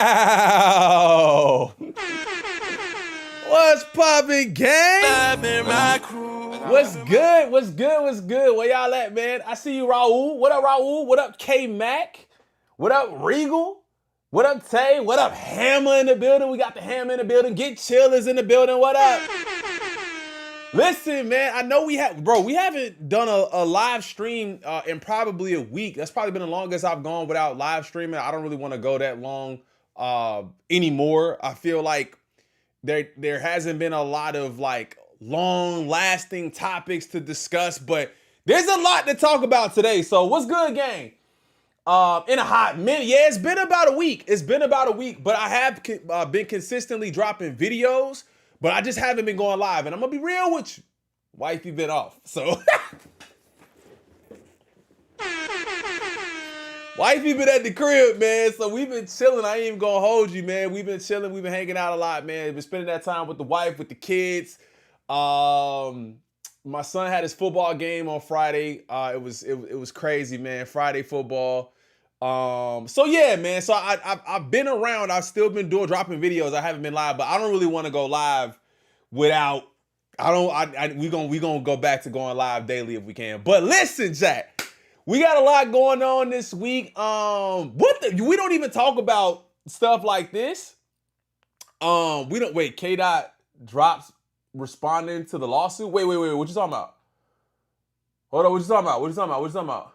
Ow! What's poppin', gang? What's good? What's good? What's good? Where y'all at, man? I see you, Raul. What up, Raul? What up, K-Mac? What up, Regal? What up, Tay? What up, Hammer in the building? We got the Hammer in the building. Get Chillers in the building. What up? Listen, man, I know we haven't done a live stream in probably a week. That's probably been the longest I've gone without live streaming. I don't really want to go that long anymore. I feel like there hasn't been a lot of like long lasting topics to discuss, but there's a lot to talk about today. So what's good, gang? In a hot minute. Yeah, it's been about a week. But I have been consistently dropping videos, but I just haven't been going live. And I'm gonna be real with you. Wifey been off. So wifey been at the crib, man. So we've been chilling. I ain't even gonna hold you, man. We've been chilling. We've been hanging out a lot, man. Been spending that time with the wife, with the kids. My son had his football game on Friday. It was crazy, man. Friday football. So yeah, man. So I've been around. I've still been dropping videos. I haven't been live, but I don't really want to go live without. We gonna go back to going live daily if we can. But listen, Jack, we got a lot going on this week. We don't even talk about stuff like this. We don't wait. K Dot drops responding to the lawsuit. Wait. What you talking about? Hold on. What you talking about?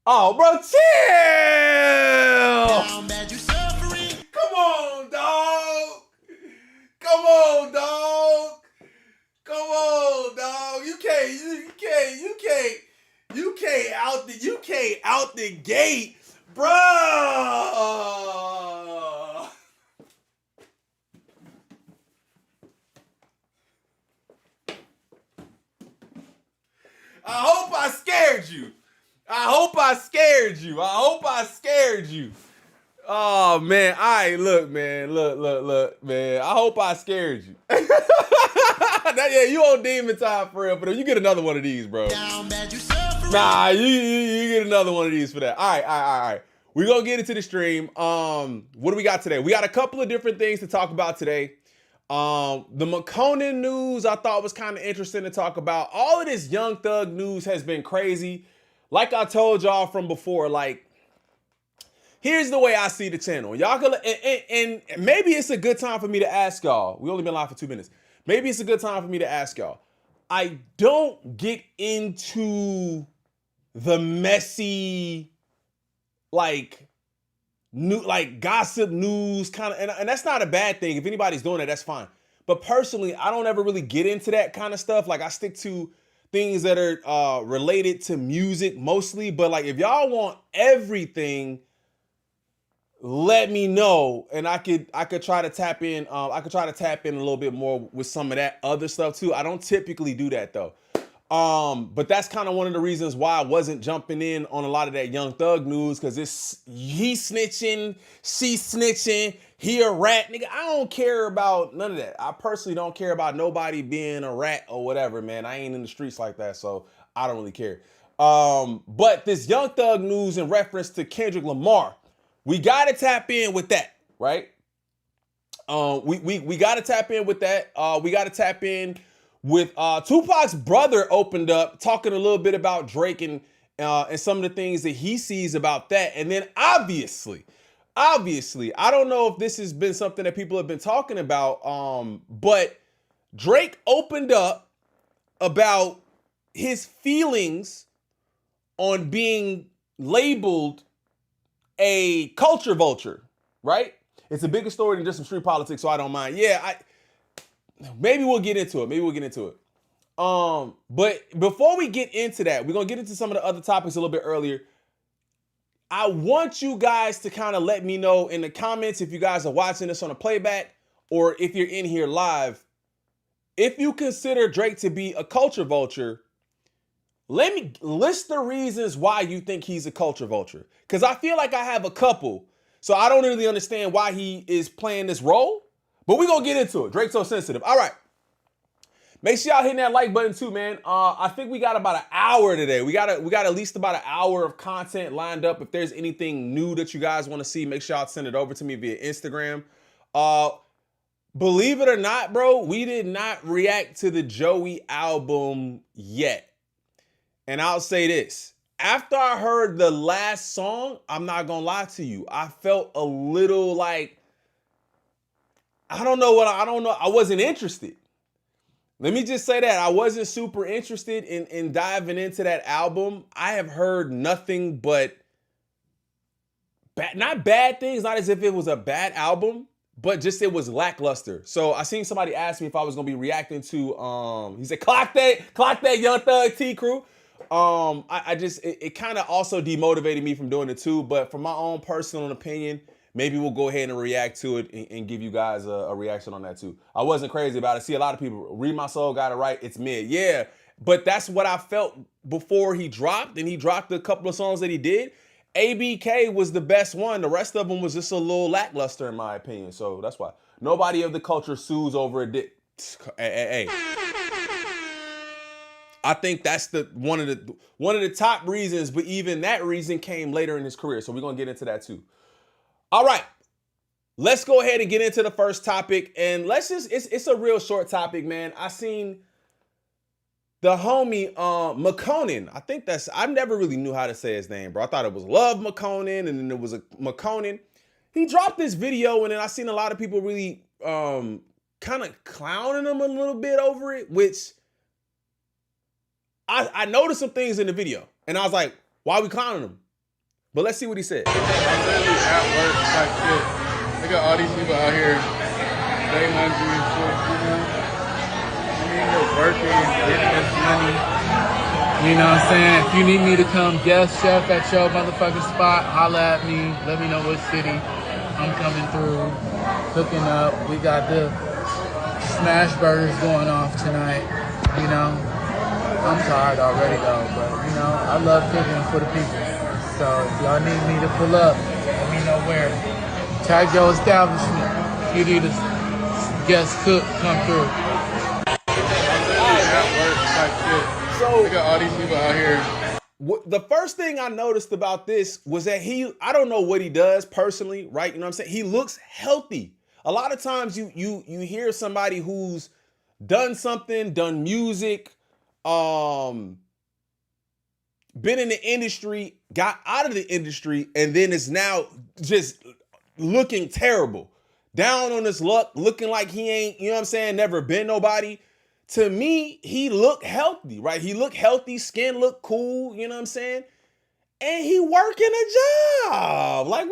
Oh, bro, chill! Come on, dog! You can't out the gate, bro! I hope I scared you. Oh, man. All right, look, man. Look, man. I hope I scared you. Yeah, you on demon time for real, but you get another one of these, bro. Nah, you get another one of these for that. All right. We're going to get into the stream. What do we got today? We got a couple of different things to talk about today. The McConen news I thought was kind of interesting to talk about. All of this Young Thug news has been crazy. Like I told y'all from before, like, here's the way I see the channel. Y'all can, and maybe it's a good time for me to ask y'all. We only been live for 2 minutes. Maybe it's a good time for me to ask y'all. I don't get into the messy, like gossip news kind of, and that's not a bad thing. If anybody's doing it, that's fine. But personally, I don't ever really get into that kind of stuff. Like I stick to things that are related to music mostly. But like if y'all want everything, let me know, and I could try to tap in. I could try to tap in a little bit more with some of that other stuff too. I don't typically do that though. But that's kind of one of the reasons why I wasn't jumping in on a lot of that Young Thug news, because it's he snitching, she snitching, he a rat. Nigga, I don't care about none of that. I personally don't care about nobody being a rat or whatever, man. I ain't in the streets like that, so I don't really care. But this Young Thug news in reference to Kendrick Lamar, we got to tap in with that, right? We got to tap in with that. We got to tap in with Tupac's brother opened up talking a little bit about Drake and some of the things that he sees about that. And then obviously, I don't know if this has been something that people have been talking about, but Drake opened up about his feelings on being labeled a culture vulture, right? It's a bigger story than just some street politics, so I don't mind. Yeah, maybe we'll get into it. But before we get into that, we're gonna get into some of the other topics a little bit earlier. I want you guys to kind of let me know in the comments if you guys are watching this on a playback or if you're in here live, if you consider Drake to be a culture vulture. Let me list the reasons why you think he's a culture vulture, because I feel like I have a couple. So I don't really understand why he is playing this role, but we're going to get into it. Drake's so sensitive. All right. Make sure y'all hitting that like button too, man. I think we got about an hour today. We got at least about an hour of content lined up. If there's anything new that you guys want to see, make sure y'all send it over to me via Instagram. Believe it or not, bro, we did not react to the Joey album yet. And I'll say this. After I heard the last song, I'm not gonna lie to you, I felt a little like, I don't know. I wasn't interested. Let me just say that I wasn't super interested in diving into that album. I have heard nothing but not bad things, not as if it was a bad album, but just it was lackluster. So I seen somebody ask me if I was gonna be reacting to, he said, clock that Young Thug T Crew. It kind of also demotivated me from doing it too, but from my own personal opinion, maybe we'll go ahead and react to it and give you guys a reaction on that too. I wasn't crazy about it. See, a lot of people, Read My Soul got it right, it's mid. Yeah, but that's what I felt before he dropped, and he dropped a couple of songs that he did. ABK was the best one. The rest of them was just a little lackluster in my opinion. So that's why. Nobody of the culture sues over a dick. Hey. I think that's one of the top reasons, but even that reason came later in his career. So we're gonna get into that too. All right, let's go ahead and get into the first topic, and it's a real short topic, man. I seen the homie McConen. I never really knew how to say his name, bro. I thought it was Love McConen, and then it was a McConen. He dropped this video, and then I seen a lot of people really kind of clowning him a little bit over it, which I noticed some things in the video, and I was like, why are we clowning him? But let's see what he said. I'm literally at work type shit. Look at all these people out here. They hungry and shit, you know? I mean, they're working, getting this money. You know what I'm saying? If you need me to come guest chef at your motherfucking spot, holla at me. Let me know what city I'm coming through, hooking up. We got the smash burgers going off tonight, you know? I'm tired already though, but you know, I love cooking for the people. So if y'all need me to pull up, let me know where. Tag your establishment. If you need a guest cook, come through. So look at all these people out here. The first thing I noticed about this was that I don't know what he does personally, right? You know what I'm saying? He looks healthy. A lot of times you hear somebody who's done something, done music, been in the industry, got out of the industry, and then is now just looking terrible. Down on his luck, looking like he ain't, you know what I'm saying, never been nobody. To me, he looked healthy, right? He looked healthy, skin looked cool, you know what I'm saying? And he working a job. Like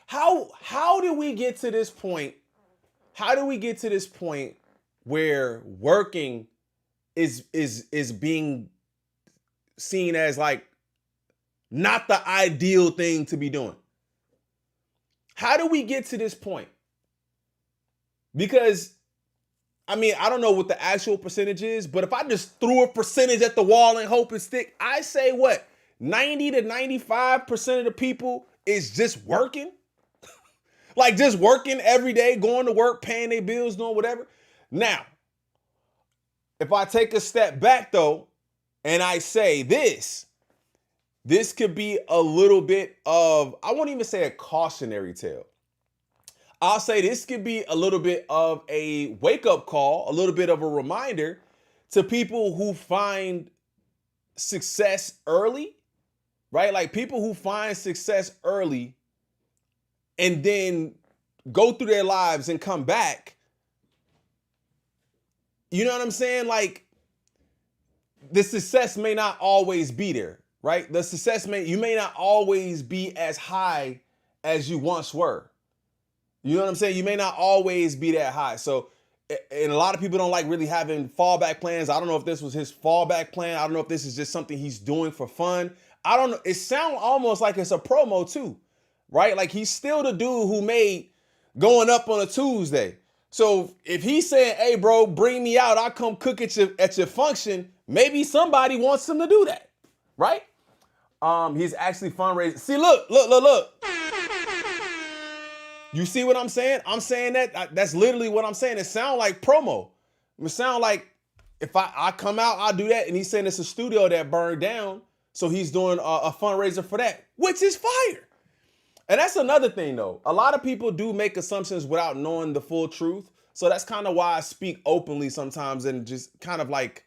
how did we get to this point? How do we get to this point where working is being seen as like not the ideal thing to be doing? How do we get to this point? Because I mean, I don't know what the actual percentage is, but if I just threw a percentage at the wall and hope it stick, I say what? 90 to 95% of the people is just working. Like just working every day, going to work, paying their bills, doing whatever. Now, if I take a step back though, and I say this could be a little bit of, I won't even say a cautionary tale. I'll say this could be a little bit of a wake-up call, a little bit of a reminder to people who find success early, right? Like people who find success early and then go through their lives and come back. You know what I'm saying? Like the success may not always be there, right? The success you may not always be as high as you once were. You know what I'm saying? You may not always be that high. So, and a lot of people don't like really having fallback plans. I don't know if this was his fallback plan. I don't know if this is just something he's doing for fun. I don't know. It sounds almost like it's a promo too, right? Like he's still the dude who made Going Up on a Tuesday. So if he's saying, hey, bro, bring me out, I'll come cook at your function, maybe somebody wants him to do that, right? He's actually fundraising. See, look. You see what I'm saying? I'm saying that's literally what I'm saying. It sounds like promo. It sounds like if I come out, I'll do that. And he's saying it's a studio that burned down. So he's doing a fundraiser for that, which is fire. And that's another thing, though. A lot of people do make assumptions without knowing the full truth. So that's kind of why I speak openly sometimes and just kind of like,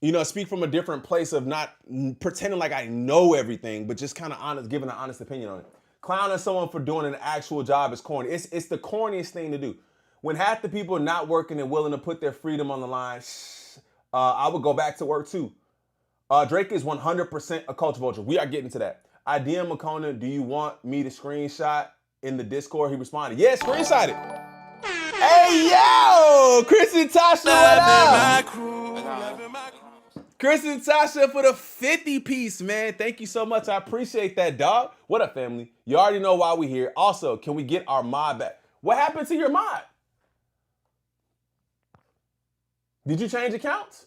you know, speak from a different place of not pretending like I know everything, but just kind of honest, giving an honest opinion on it. Clowning someone for doing an actual job is corny. It's the corniest thing to do. When half the people are not working and willing to put their freedom on the line, I would go back to work too. Drake is 100% a culture vulture. We are getting to that. I DM McConen, do you want me to screenshot in the Discord? He responded, yeah, screenshot it. Hey, yo! Chris and Tasha, what up? Chris and Tasha for the 50-piece, man. Thank you so much. I appreciate that, dog. What up, family? You already know why we here. Also, can we get our mod back? What happened to your mod? Did you change accounts?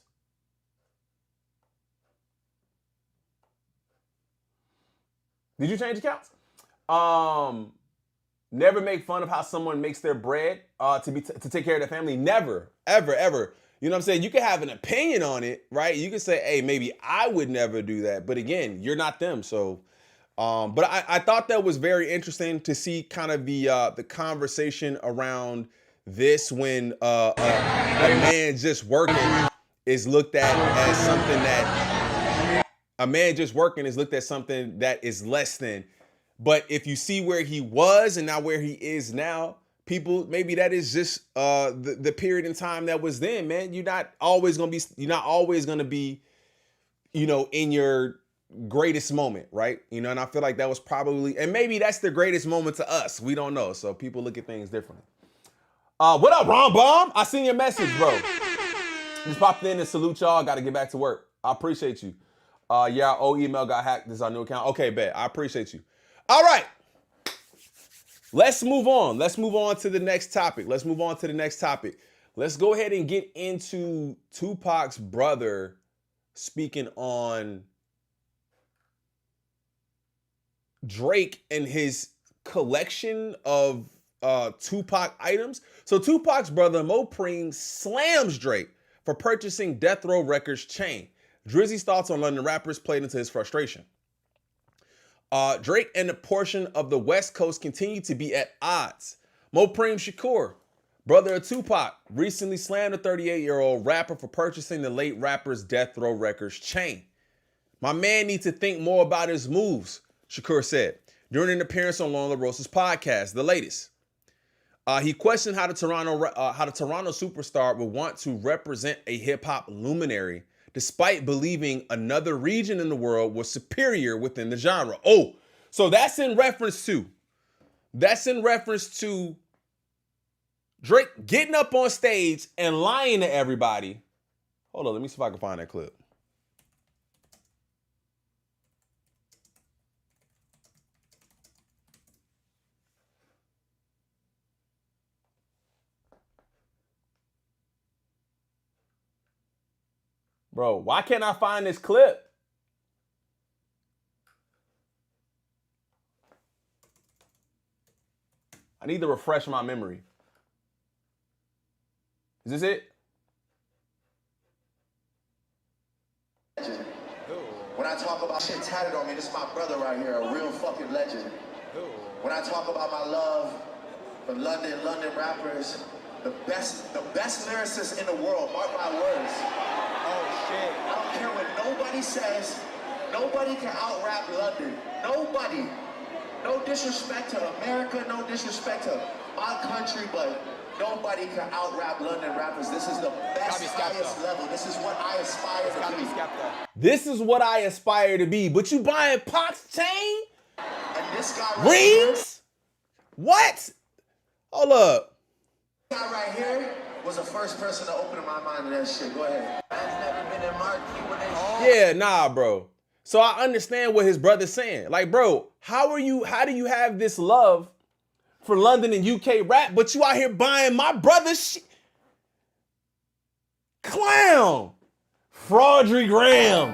Did you change accounts? Never make fun of how someone makes their bread to take care of their family. Never, ever, ever. You know what I'm saying? You can have an opinion on it, right? You can say, hey, maybe I would never do that. But again, you're not them. So, but I thought that was very interesting to see kind of the conversation around this when a man just working is looked at as something that a man just working is looked at something that is less than. But if you see where he was and now where he is now, people, maybe that is just the period in time that was then, man. You're not always gonna be, you know, in your greatest moment, right? You know, and I feel like that was probably, and maybe that's the greatest moment to us. We don't know. So people look at things differently. What up, Ron Bomb? I seen your message, bro. Just popped in and salute y'all. Got to get back to work. I appreciate you. Yeah, our old email got hacked. This is our new account. Okay, bet. I appreciate you. All right. Let's move on. Let's move on to the next topic. Let's go ahead and get into Tupac's brother speaking on Drake and his collection of Tupac items. So Tupac's brother Mo Preem slams Drake for purchasing Death Row Records chain. Drizzy's thoughts on London rappers played into his frustration. Drake and a portion of the West Coast continue to be at odds. Mo Preem Shakur, brother of Tupac, recently slammed a 38-year-old rapper for purchasing the late rapper's Death Row Records chain. My man needs to think more about his moves, Shakur said during an appearance on Lauren LaRosa's podcast, The Latest. He questioned how the Toronto superstar would want to represent a hip-hop luminary despite believing another region in the world was superior within the genre. Oh, so that's in reference to Drake getting up on stage and lying to everybody. Hold on, let me see if I can find that clip. Bro, why can't I find this clip? I need to refresh my memory. Is this it? When I talk about shit tatted on me, this is my brother right here, a real fucking legend. When I talk about my love for London rappers, the best lyricists in the world, mark my words. Oh shit. I don't care what nobody says, nobody can out-rap London. Nobody. No disrespect to America, no disrespect to my country, but nobody can out-rap London rappers. This is the best, highest level. This is what I aspire to be. This is what I aspire to be. But you buying Pac's chain? And this guy right rings? Here, what? Hold up. This guy right here was the first person to open my mind to that shit. Go ahead. I've never been in marquee when they... Yeah, nah, bro. So I understand what his brother's saying. Like, bro, how do you have this love for London and UK rap, but you out here buying my brother's shit? Clown. Fraudry Graham.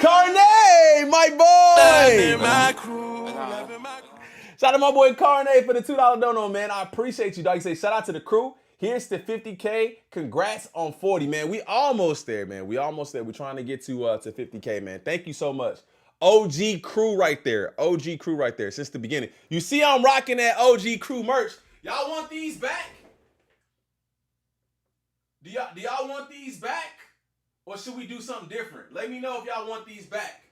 Carney, my boy. Shout out to my boy Carney for the $2 dono, man. I appreciate you, dog. He say, shout out to the crew. Here's to 50K. Congrats on 40, man. We almost there, man. We almost there. We're trying to get to 50K, man. Thank you so much. OG crew right there. OG crew right there since the beginning. You see I'm rocking that OG crew merch. Y'all want these back? Do y'all want these back? Or should we do something different? Let me know if y'all want these back.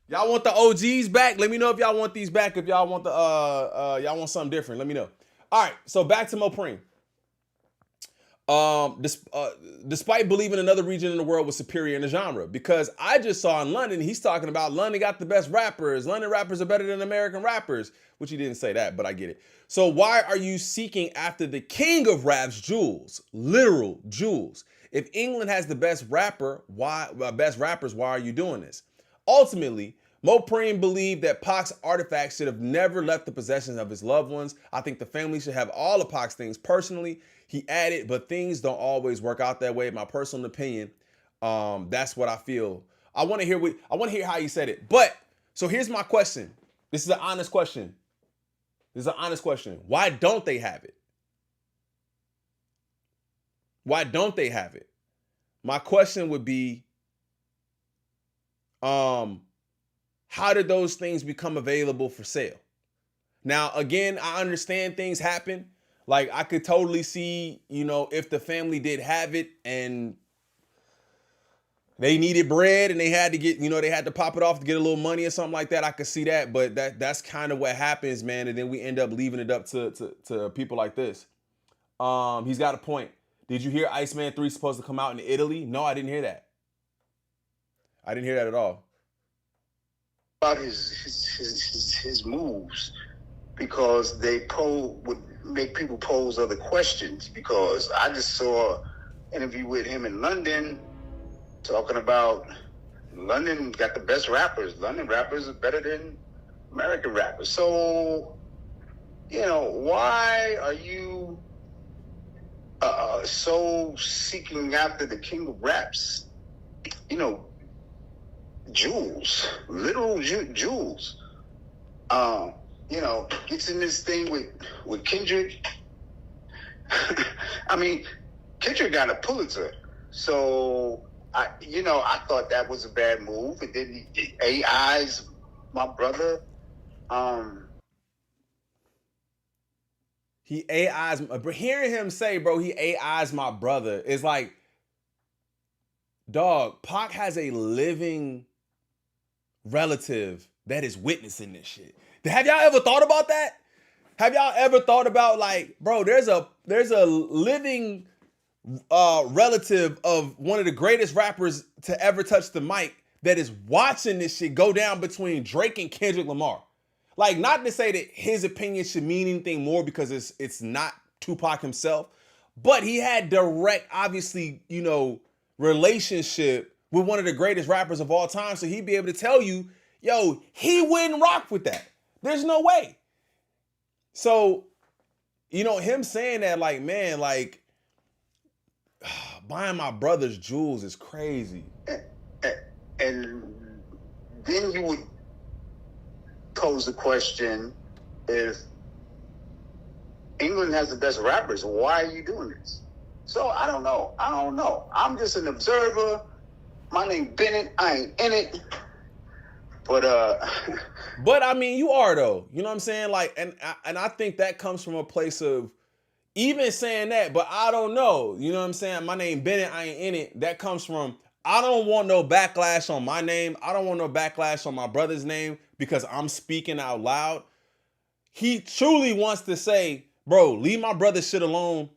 Y'all want the OGs back? Let me know if y'all want these back. If y'all want the y'all want something different, let me know. All right, so back to Mopreme. Despite believing another region in the world was superior in the genre, because I just saw in London, he's talking about London got the best rappers. London rappers are better than American rappers, which he didn't say that, but I get it. So why are you seeking after the king of raps, Jules? Literal Jules. If England has the best rappers, why are you doing this? Ultimately, Mopreme believed that Pac's artifacts should have never left the possession of his loved ones. I think the family should have all of Pac's things personally. He added, but things don't always work out that way. My personal opinion, that's what I feel. I want to hear how you said it. But so here's my question. This is an honest question. Why don't they have it? Why don't they have it? My question would be, how did those things become available for sale? Now, again, I understand things happen. Like, I could totally see, if the family did have it and they needed bread and they had to get, they had to pop it off to get a little money or something like that. I could see that, but that's kind of what happens, man. And then we end up leaving it up to people like this. He's got a point. Did you hear Iceman 3 supposed to come out in Italy? No, I didn't hear that. I didn't hear that at all. About his moves, because they would make people pose other questions, because I just saw an interview with him in London talking about London got the best rappers. London rappers are better than American rappers. So, why are you so seeking after the king of raps? Jules, literal Jules. Gets in this thing with Kendrick. I mean, Kendrick got a Pulitzer. So, I thought that was a bad move. And then he AI's my brother. He AI's, but hearing him say, bro, he AI's my brother is like, dog, Pac has a living relative that is witnessing this shit. Have y'all ever thought about that? Have y'all ever thought about, like, bro, there's a living relative of one of the greatest rappers to ever touch the mic that is watching this shit go down between Drake and Kendrick Lamar. Like, not to say that his opinion should mean anything more because it's not Tupac himself, but he had direct, obviously, relationship with one of the greatest rappers of all time. So he'd be able to tell you, yo, he wouldn't rock with that. There's no way. So, him saying that, like, man, like, buying my brother's jewels is crazy. And then you would pose the question, if England has the best rappers, why are you doing this? So I don't know. I'm just an observer. My name Bennett. I ain't in it. But I mean, you are, though. You know what I'm saying? Like, and I think that comes from a place of even saying that, but I don't know. You know what I'm saying? My name Bennett, I ain't in it. That comes from, I don't want no backlash on my name. I don't want no backlash on my brother's name because I'm speaking out loud. He truly wants to say, bro, leave my brother's shit alone.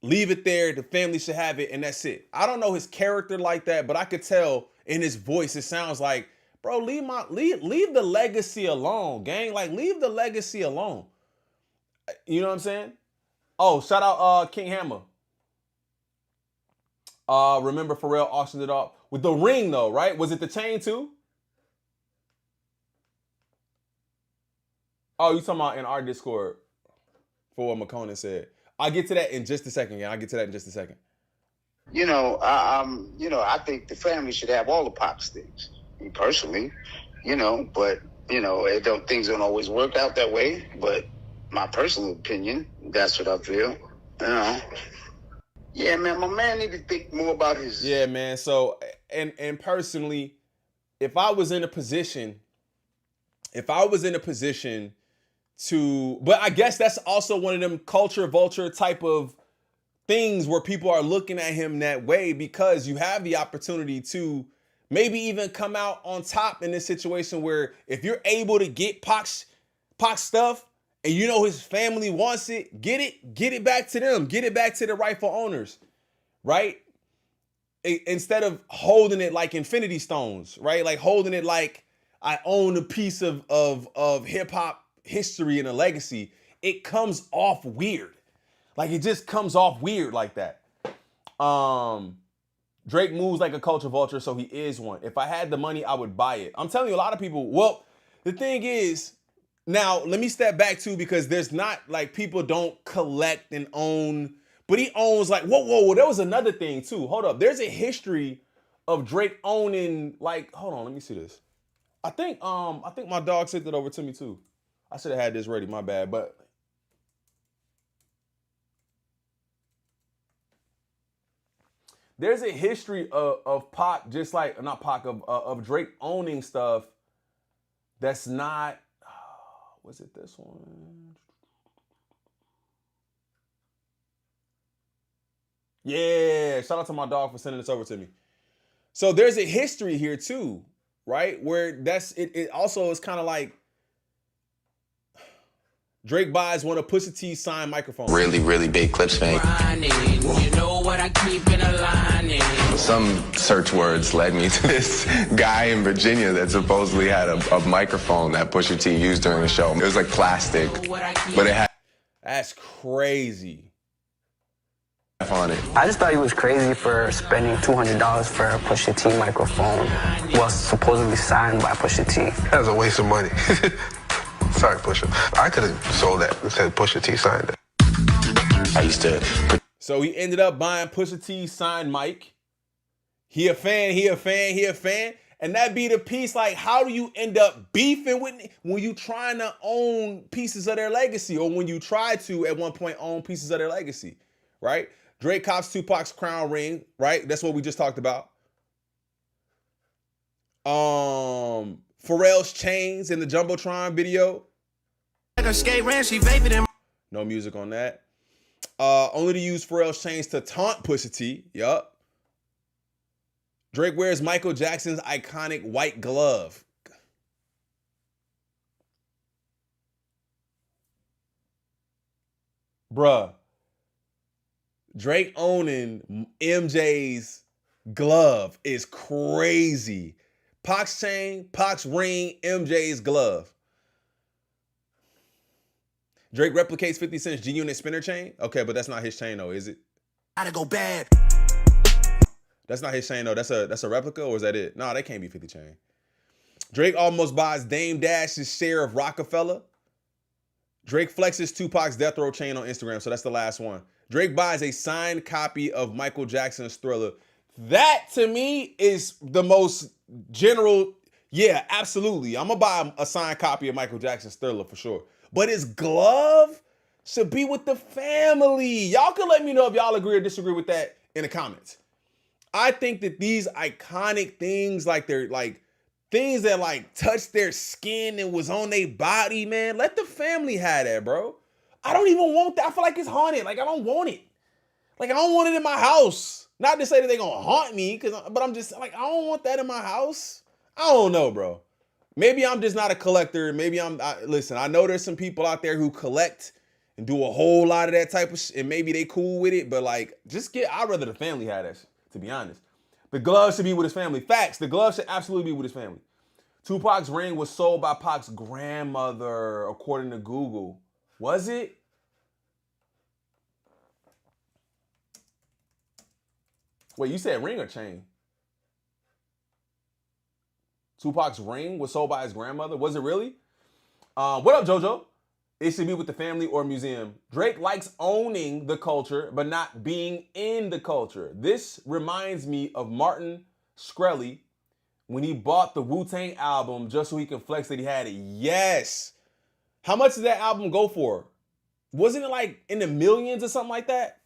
Leave it there. The family should have it, and that's it. I don't know his character like that, but I could tell in his voice, it sounds like, bro, leave the legacy alone, gang. Like, leave the legacy alone. You know what I'm saying? Oh, shout out King Hammer. Remember Pharrell auctioned it off with the ring, though, right? Was it the chain too? Oh, you talking about in our Discord for what McConen said. I'll get to that in just a second, yeah. I think the family should have all the Pac's things. Me personally, but things don't always work out that way. But my personal opinion, that's what I feel. You know. Yeah, man, my man need to think more about his. Yeah, man. So, and personally, if I was in a position to, but I guess that's also one of them culture vulture type of things where people are looking at him that way, because you have the opportunity to maybe even come out on top in this situation where if you're able to get Pac's stuff and you know his family wants it, get it back to them, get it back to the rightful owners, right? Instead of holding it like Infinity Stones, right? Like holding it like I own a piece of hip hop history and a legacy. It comes off weird. Like it just comes off weird like that. Drake moves like a culture vulture, so he is one. If I had the money, I would buy it. I'm telling you, a lot of people, well, the thing is, now let me step back too, because there's not like people don't collect and own, but he owns like, whoa, there was another thing too. Hold up. There's a history of Drake owning, like, hold on, let me see this. I think my dog sent it over to me too. I should have had this ready, my bad, but there's a history of Pac, just like, not Pac, of Drake owning stuff that's not, was it this one? Yeah, shout out to my dog for sending this over to me. So there's a history here too, right? Where it also is kind of like Drake buys one of Pusha T's signed microphones. Really, really big Clips fan. You know what I keep in a line. Some search words led me to this guy in Virginia that supposedly had a microphone that Pusha T used during the show. It was like plastic, but it had. That's crazy. On it. I just thought he was crazy for spending $200 for a Pusha T microphone, was supposedly signed by Pusha T. That was a waste of money. Sorry, Pusha. I could have sold that and said Pusha T signed it. I used to. So he ended up buying Pusha T's signed mic. He a fan. And that be the piece, like, how do you end up beefing with when you trying to own pieces of their legacy, or when you try to at one point own pieces of their legacy, right? Drake cops 2Pac's crown ring, right? That's what we just talked about. Pharrell's chains in the Jumbotron video. No music on that. Only to use Pharrell's chains to taunt Pusha T. Yup. Drake wears Michael Jackson's iconic white glove. Bruh. Drake owning MJ's glove is crazy. Pac's chain, Pac's ring, MJ's glove. Drake replicates 50 Cent's G-Unit spinner chain. Okay, but that's not his chain though, is it? Gotta go bad. That's not his chain though. That's a replica, or is that it? No, that can't be 50 chain. Drake almost buys Dame Dash's share of Rockefeller. Drake flexes 2Pac's Death Row chain on Instagram, so that's the last one. Drake buys a signed copy of Michael Jackson's Thriller. That, to me, is the most general. Yeah, absolutely. I'm going to buy a signed copy of Michael Jackson's Thriller for sure. But his glove should be with the family. Y'all can let me know if y'all agree or disagree with that in the comments. I think that these iconic things, like they're like things that like touched their skin and was on their body, man, let the family have that, bro. I don't even want that. I feel like it's haunted. Like, I don't want it. Like, I don't want it in my house. Not to say that they're going to haunt me, but I'm just like, I don't want that in my house. I don't know, bro. Maybe I'm just not a collector. Maybe listen, I know there's some people out there who collect and do a whole lot of that type of shit, and maybe they cool with it, but like, I'd rather the family have that shit, to be honest. The glove should be with his family. Facts, the glove should absolutely be with his family. 2Pac's ring was sold by Pac's grandmother, according to Google. Was it? Wait, you said ring or chain? 2Pac's ring was sold by his grandmother? Was it really? What up, JoJo? It should be with the family or museum. Drake likes owning the culture, but not being in the culture. This reminds me of Martin Shkreli when he bought the Wu-Tang album just so he can flex that he had it. Yes. How much did that album go for? Wasn't it like in the millions or something like that?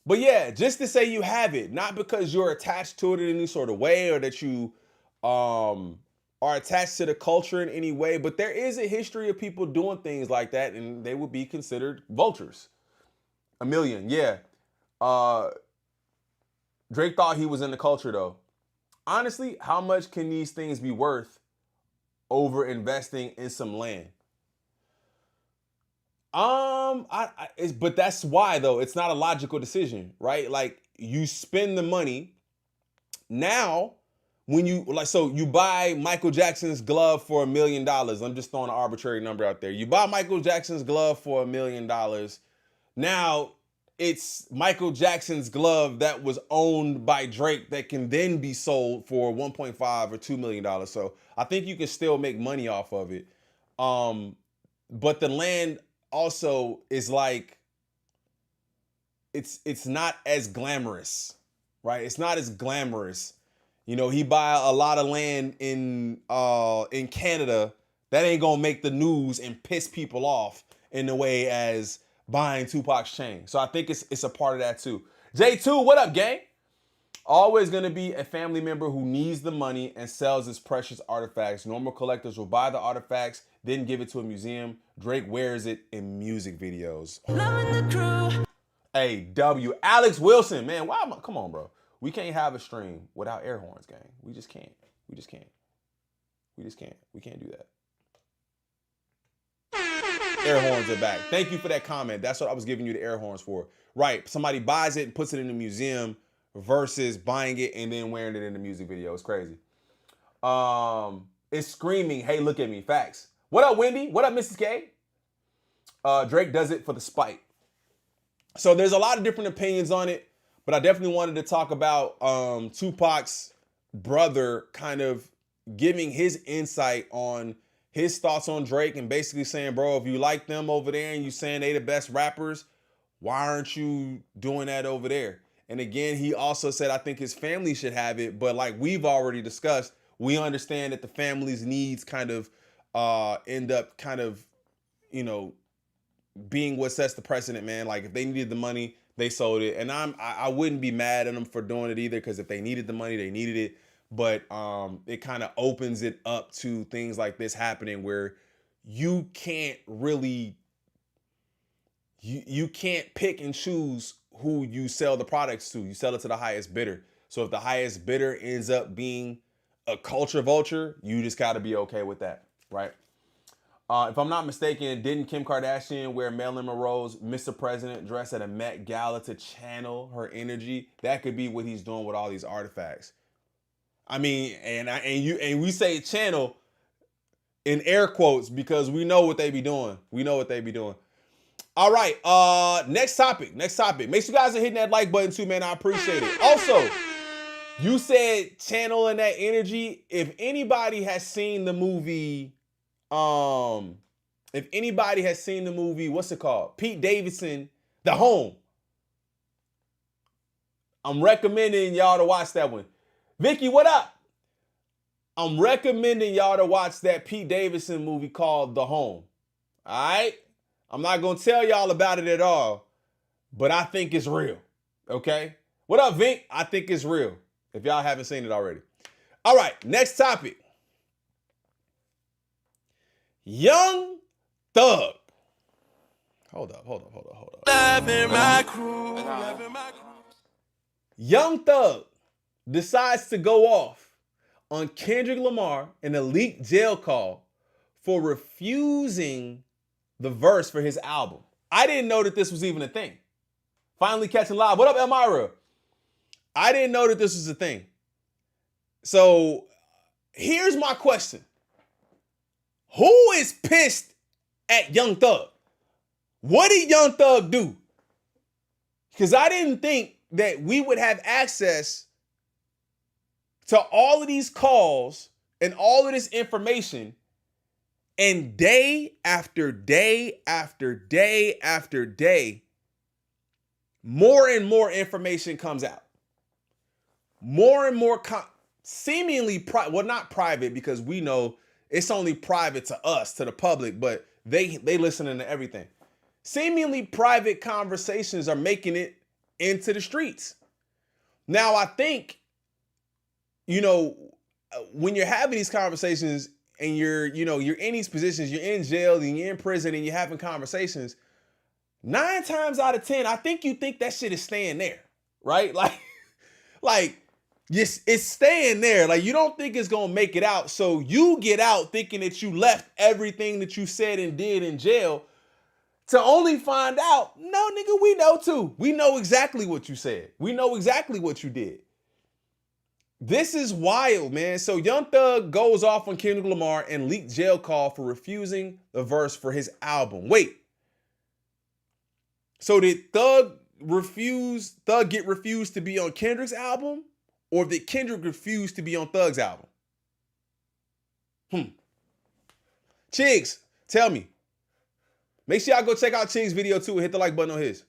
But yeah, just to say you have it, not because you're attached to it in any sort of way or that you are attached to the culture in any way, but there is a history of people doing things like that, and they would be considered vultures. $1 million, yeah. Drake thought he was in the culture though. Honestly, how much can these things be worth over investing in some land? But that's why though, it's not a logical decision, right? Like you spend the money now when you so you buy Michael Jackson's glove for $1 million. I'm just throwing an arbitrary number out there. You buy Michael Jackson's glove for $1 million. Now it's Michael Jackson's glove that was owned by Drake that can then be sold for $1.5 or $2 million. So I think you can still make money off of it. But the land also is like, it's not as glamorous, right? It's not as glamorous. You know, he buy a lot of land in Canada that ain't gonna make the news and piss people off in the way as buying Tupac's chain. So I think it's a part of that too. J2, what up, gang? Always gonna be a family member who needs the money and sells his precious artifacts. Normal collectors will buy the artifacts, then give it to a museum. Drake wears it in music videos. Hey, W. Alex Wilson, man, come on, bro. We can't have a stream without air horns, gang. We just can't. We can't do that. Air horns are back. Thank you for that comment. That's what I was giving you the air horns for. Right, somebody buys it and puts it in the museum versus buying it and then wearing it in the music video. It's crazy. It's screaming, hey, look at me. Facts. What up, Wendy? What up, Mrs. K? Drake does it for the spite. So there's a lot of different opinions on it, but I definitely wanted to talk about Tupac's brother kind of giving his insight on his thoughts on Drake and basically saying, bro, if you like them over there and you saying they the best rappers, why aren't you doing that over there? And again, he also said, I think his family should have it. But like we've already discussed, we understand that the family's needs kind of end up kind of, you know, being what sets the precedent, man. Like if they needed the money, they sold it. And I wouldn't be mad at them for doing it either, because if they needed the money, they needed it. But it kind of opens it up to things like this happening where you can't really, you can't pick and choose who you sell the products to. You sell it to the highest bidder. So if the highest bidder ends up being a culture vulture, you just got to be okay with that, right? If I'm not mistaken, didn't Kim Kardashian wear Marilyn Monroe's Mr. President dress at a Met Gala to channel her energy? That could be what he's doing with all these artifacts. I mean, and we say channel in air quotes because we know what they be doing. We know what they be doing. All right, next topic. Make sure you guys are hitting that like button too, man. I appreciate it. Also, you said channeling that energy. If anybody has seen the movie, what's it called? Pete Davidson, The Home. I'm recommending y'all to watch that one. Vicky, what up? I'm recommending y'all to watch that Pete Davidson movie called The Home. All right? I'm not going to tell y'all about it at all, but I think it's real. Okay? What up, Vink? I think it's real, if y'all haven't seen it already. All right, next topic. Young Thug. Hold up. Young Thug decides to go off on Kendrick Lamar in a leaked jail call for refusing the verse for his album. I didn't know that this was even a thing. Finally catching live. What up, Elmira? I didn't know that this was a thing. So here's my question. Who is pissed at Young Thug? What did Young Thug do? Because I didn't think that we would have access to all of these calls and all of this information, and day after day after day after day, more and more information comes out. More and more seemingly not private, because we know it's only private to us, to the public, but they listening to everything. seemingly private conversations are making it into the streets. Now, I think, you know, when you're having these conversations and you're in these positions, you're in jail and you're in prison and you're having conversations, 9 times out of 10, I think you think that shit is staying there, right? Like, yes, it's staying there. Like, you don't think it's gonna make it out. So you get out thinking that you left everything that you said and did in jail, to only find out, no, nigga, we know too. We know exactly what you said. We know exactly what you did. This is wild, man. So Young Thug goes off on Kendrick Lamar and leaked jail call for refusing the verse for his album. Wait. So did Thug get refused to be on Kendrick's album? Or did Kendrick refuse to be on Thug's album? Chigs, tell me. Make sure y'all go check out Chig's video too and hit the like button on his.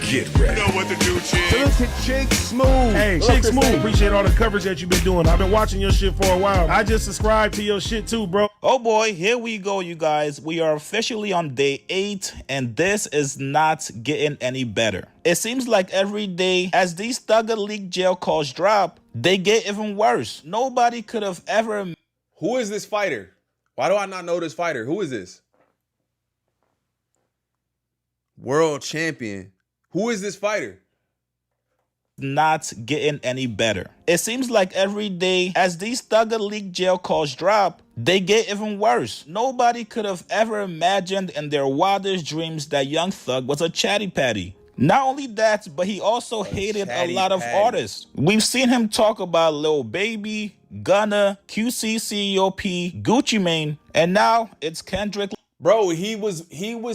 Get ready. You know what to do, Chig. Look at Chig Smooth. Hey, Chig Smooth. Appreciate all the coverage that you've been doing. I've been watching your shit for a while. I just subscribed to your shit too, bro. Oh boy, here we go, you guys. We are officially on day 8, and this is not getting any better. It seems like every day, as these Thugger leak jail calls drop, they get even worse. Nobody could have ever... Who is this fighter? Why do I not know this fighter? Who is this? World champion. Who is this fighter? Not getting any better. It seems like every day, as these Thugger leak jail calls drop, they get even worse. Nobody could have ever imagined in their wildest dreams that Young Thug was a chatty patty. Not only that, but he also hated a lot of artists. We've seen him talk about Lil Baby, Gunna, QCCOP, Gucci Mane, and now it's Kendrick. Bro, he was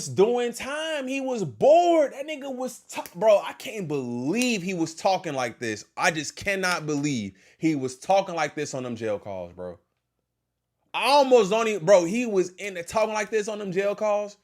doing time. He was bored. That nigga was, bro, I can't believe he was talking like this. I just cannot believe he was talking like this on them jail calls, bro. I almost don't even, bro, he was in there talking like this on them jail calls.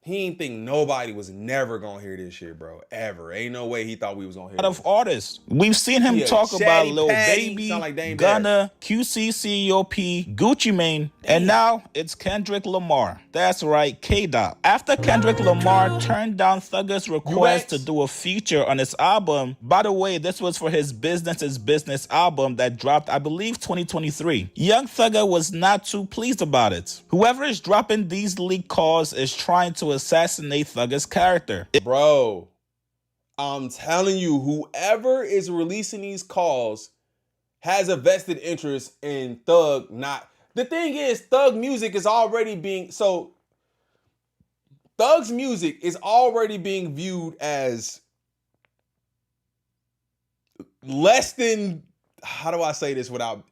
He didn't think nobody was never gonna hear this shit, bro. Ever. Ain't no way he thought we was gonna hear it. A lot of artists. We've seen him talk about Lil Baby, Gunna, QCCOP, Gucci Mane, and now it's Kendrick Lamar. That's right, K-Dot. After Kendrick Lamar turned down Thugger's request to do a feature on his album, by the way, this was for his Business is Business album that dropped, I believe, 2023. Young Thugger was not too pleased about it. Whoever is dropping these leak calls is trying to assassinate Thugger's character. Bro, I'm telling you, whoever is releasing these calls has a vested interest in Thug not. The thing is, Thug music is already being, so Thug's music is already being viewed as less than, how do I say this without,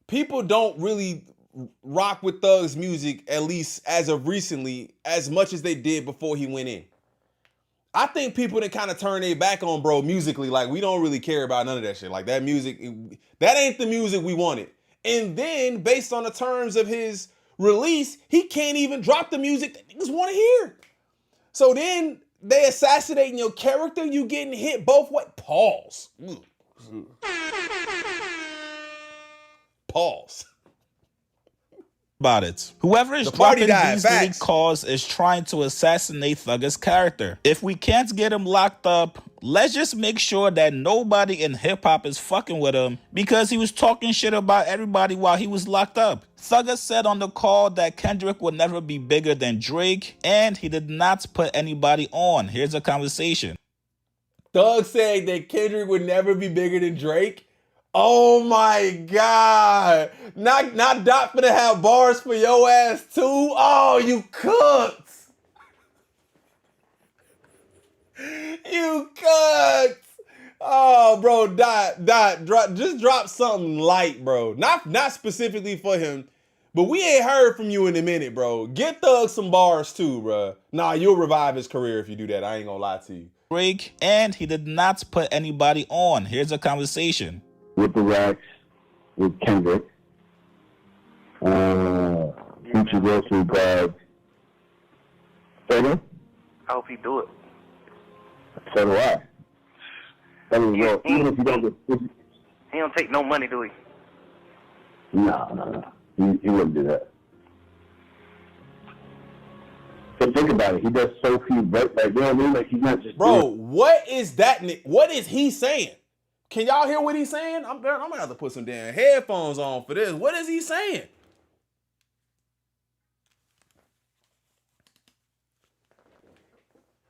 people don't really rock with Thug's music, at least as of recently, as much as they did before he went in. I think people that kind of turn their back on bro musically, like we don't really care about none of that shit. Like that music, that ain't the music we wanted. And then based on the terms of his release, he can't even drop the music that niggas want to hear. So then they assassinating your character, you getting hit both ways. Pause. Pause. About it. Whoever is dropping these leak calls is trying to assassinate Thugger's character. If we can't get him locked up, let's just make sure that nobody in hip-hop is fucking with him because he was talking shit about everybody while he was locked up. Thugger said on the call that Kendrick would never be bigger than Drake, and he did not put anybody on. Here's a conversation. Thug said that Kendrick would never be bigger than Drake? Oh my God. Not Doc finna have bars for your ass too? Oh, you cooked. You cooked. Oh, bro, just drop something light, bro. Not specifically for him, but we ain't heard from you in a minute, bro. Get Thug some bars too, bro. Nah, you'll revive his career if you do that. I ain't gonna lie to you. Drake, and he did not put anybody on. Here's a conversation. With the Racks, with Kendrick, Future Grocery Guard. I hope he do it. So do I. Well, even if you don't get... He don't take no money, do he? No. He wouldn't do that. But think about it. He does so few, like, you know what I mean? Like, he's not just. Bro, what is that? What is he saying? Can y'all hear what he's saying? I'm gonna have to put some damn headphones on for this. What is he saying?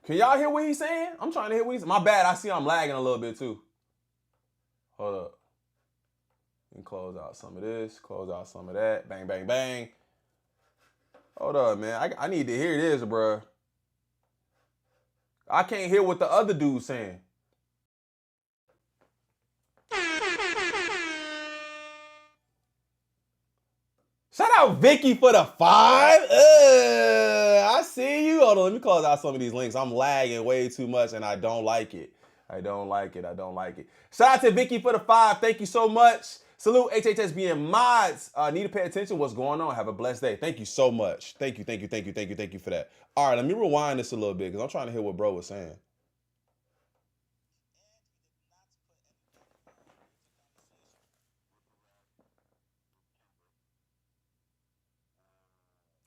Can y'all hear what he's saying? I'm trying to hear what he's saying. My bad. I see I'm lagging a little bit too. Hold up. Let me close out some of this. Close out some of that. Bang, bang, bang. Hold up, man. I need to hear this, bro. I can't hear what the other dude's saying. Shout out Vicky for the 5. I see you. Hold on, let me close out some of these links. I'm lagging way too much and I don't like it. I don't like it. Shout out to Vicky for the 5. Thank you so much. Salute HHSBN mods. Need to pay attention. What's going on? Have a blessed day. Thank you so much. Thank you for that. All right, let me rewind this a little bit because I'm trying to hear what bro was saying.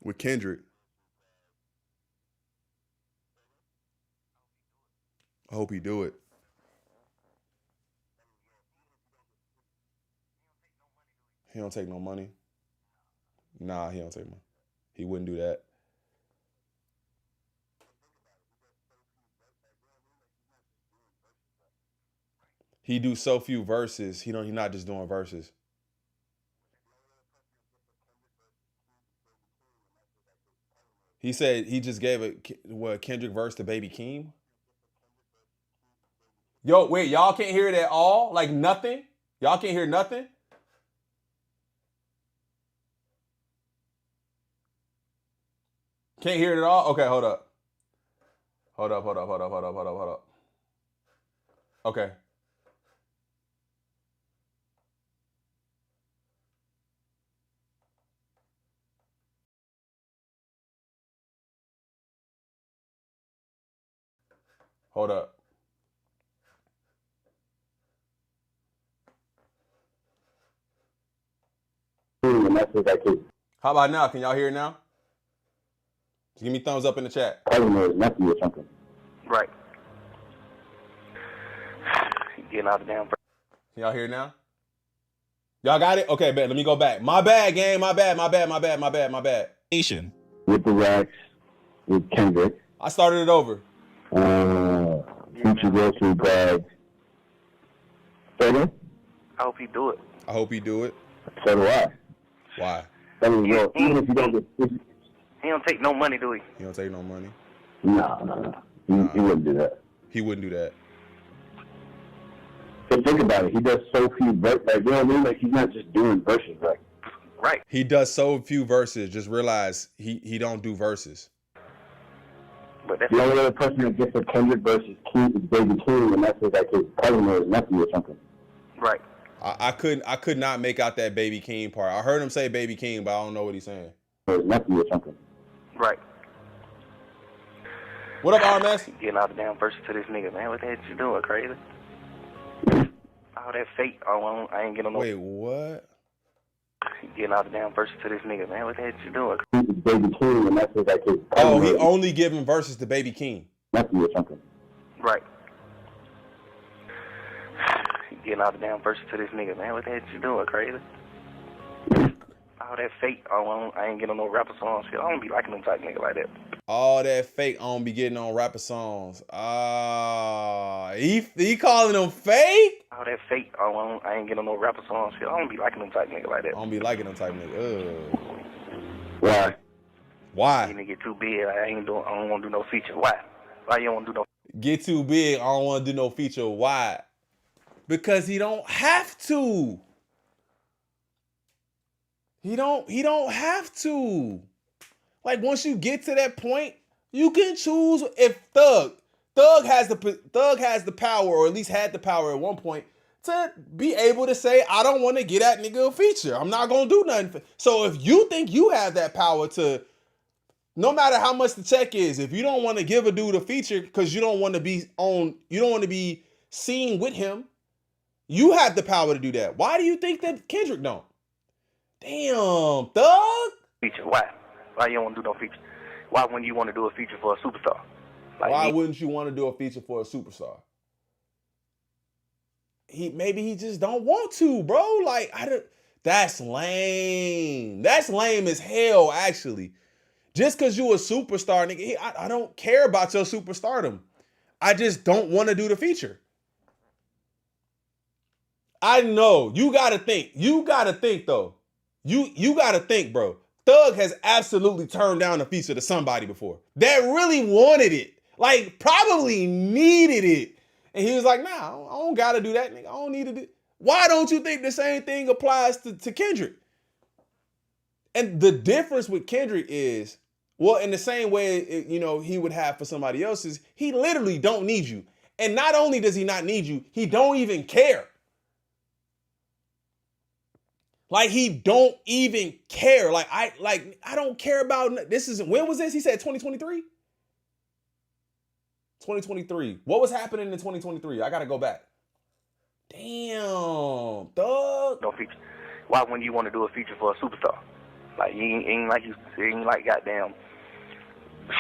With Kendrick. I hope he do it. He don't take no money. Nah, he don't take money. He wouldn't do that. He do so few verses. He not just doing verses. He said he just gave a Kendrick verse to Baby Keem. Yo, wait, y'all can't hear it at all? Like nothing? Y'all can't hear nothing? Can't hear it at all? Okay, hold up. Hold up. Okay. Hold up. How about now? Can y'all hear it now? Just give me thumbs up in the chat. Right. Getting out of the damn. Can y'all hear it now? Y'all got it? Okay, bet. Let me go back. My bad, gang. My bad. Nation. With the Racks, with Kendrick. I started it over. Future goes to bag. I hope he do it. So do I. Why? I mean, well, even if you don't get... He don't take no money, do he? He don't take no money? No. He wouldn't do that. He wouldn't do that. So think about it. He does so few verses. Like, you know what I mean? Like, he's not just doing verses. Like, right. He does so few verses. Just realize he don't do verses. But that's the only other person that gets a Kendrick versus Keem is Baby Keem, and that's like his cousin or his nephew or something. Right. I could not make out that Baby Keem part. I heard him say Baby Keem, but I don't know what he's saying. Or his nephew or something. Right. What up, RMS? Getting all the damn verses to this nigga, man. What the hell you doing, crazy? All that fake. Oh, I ain't getting no. Wait, what? Getting all the damn verses to this nigga, man. What the hell you doing? Baby Keem, and that's like his. Oh, he only giving verses to Baby Keem. Nephew or something. Right. Getting all the damn verses to this nigga, man. What the hell you doing, crazy? All that fake. Oh, I ain't getting no rapper songs. Shit. I don't be liking them type nigga like that. All that fake, I don't be getting on rapper songs. He calling them fake? All that fake, I ain't getting no rapper songs. Shit. I don't be liking them type nigga like that. I don't be liking them type nigga. Why? Why? You nigga get too big. I don't want to do no feature. Why? Why you don't want to do no? Get too big. I don't want to do no feature. Why? Because he don't have to. He don't have to. Like, once you get to that point, you can choose. If Thug has the power, or at least had the power at one point, to be able to say, I don't want to get that nigga a feature. I'm not going to do nothing. So if you think you have that power to, no matter how much the check is, if you don't want to give a dude a feature because you don't want to be seen with him, you have the power to do that. Why do you think that Kendrick don't? Damn, Thug. Feature. Why? Why you don't want to do no feature? Why wouldn't you want to do a feature for a superstar? Like why wouldn't you want to do a feature for a superstar? Maybe he just don't want to, bro. Like, that's lame. That's lame as hell, actually. Just because you a superstar, nigga, I don't care about your superstardom. I just don't want to do the feature. I know. You got to think. You got to think, though. You got to think, bro. Thug has absolutely turned down a feature to somebody before that really wanted it. Like, probably needed it. And he was like, nah, I don't got to do that, nigga. I don't need it. Why don't you think the same thing applies to Kendrick? And the difference with Kendrick is, well, in the same way, he would have for somebody else's, he literally don't need you. And not only does he not need you, he don't even care. Like, he don't even care. Like, I don't care about, when was this? He said 2023? 2023. What was happening in 2023? I got to go back. Damn, Thug. No feature. Why wouldn't you want to do a feature for a superstar? Like, you ain't like goddamn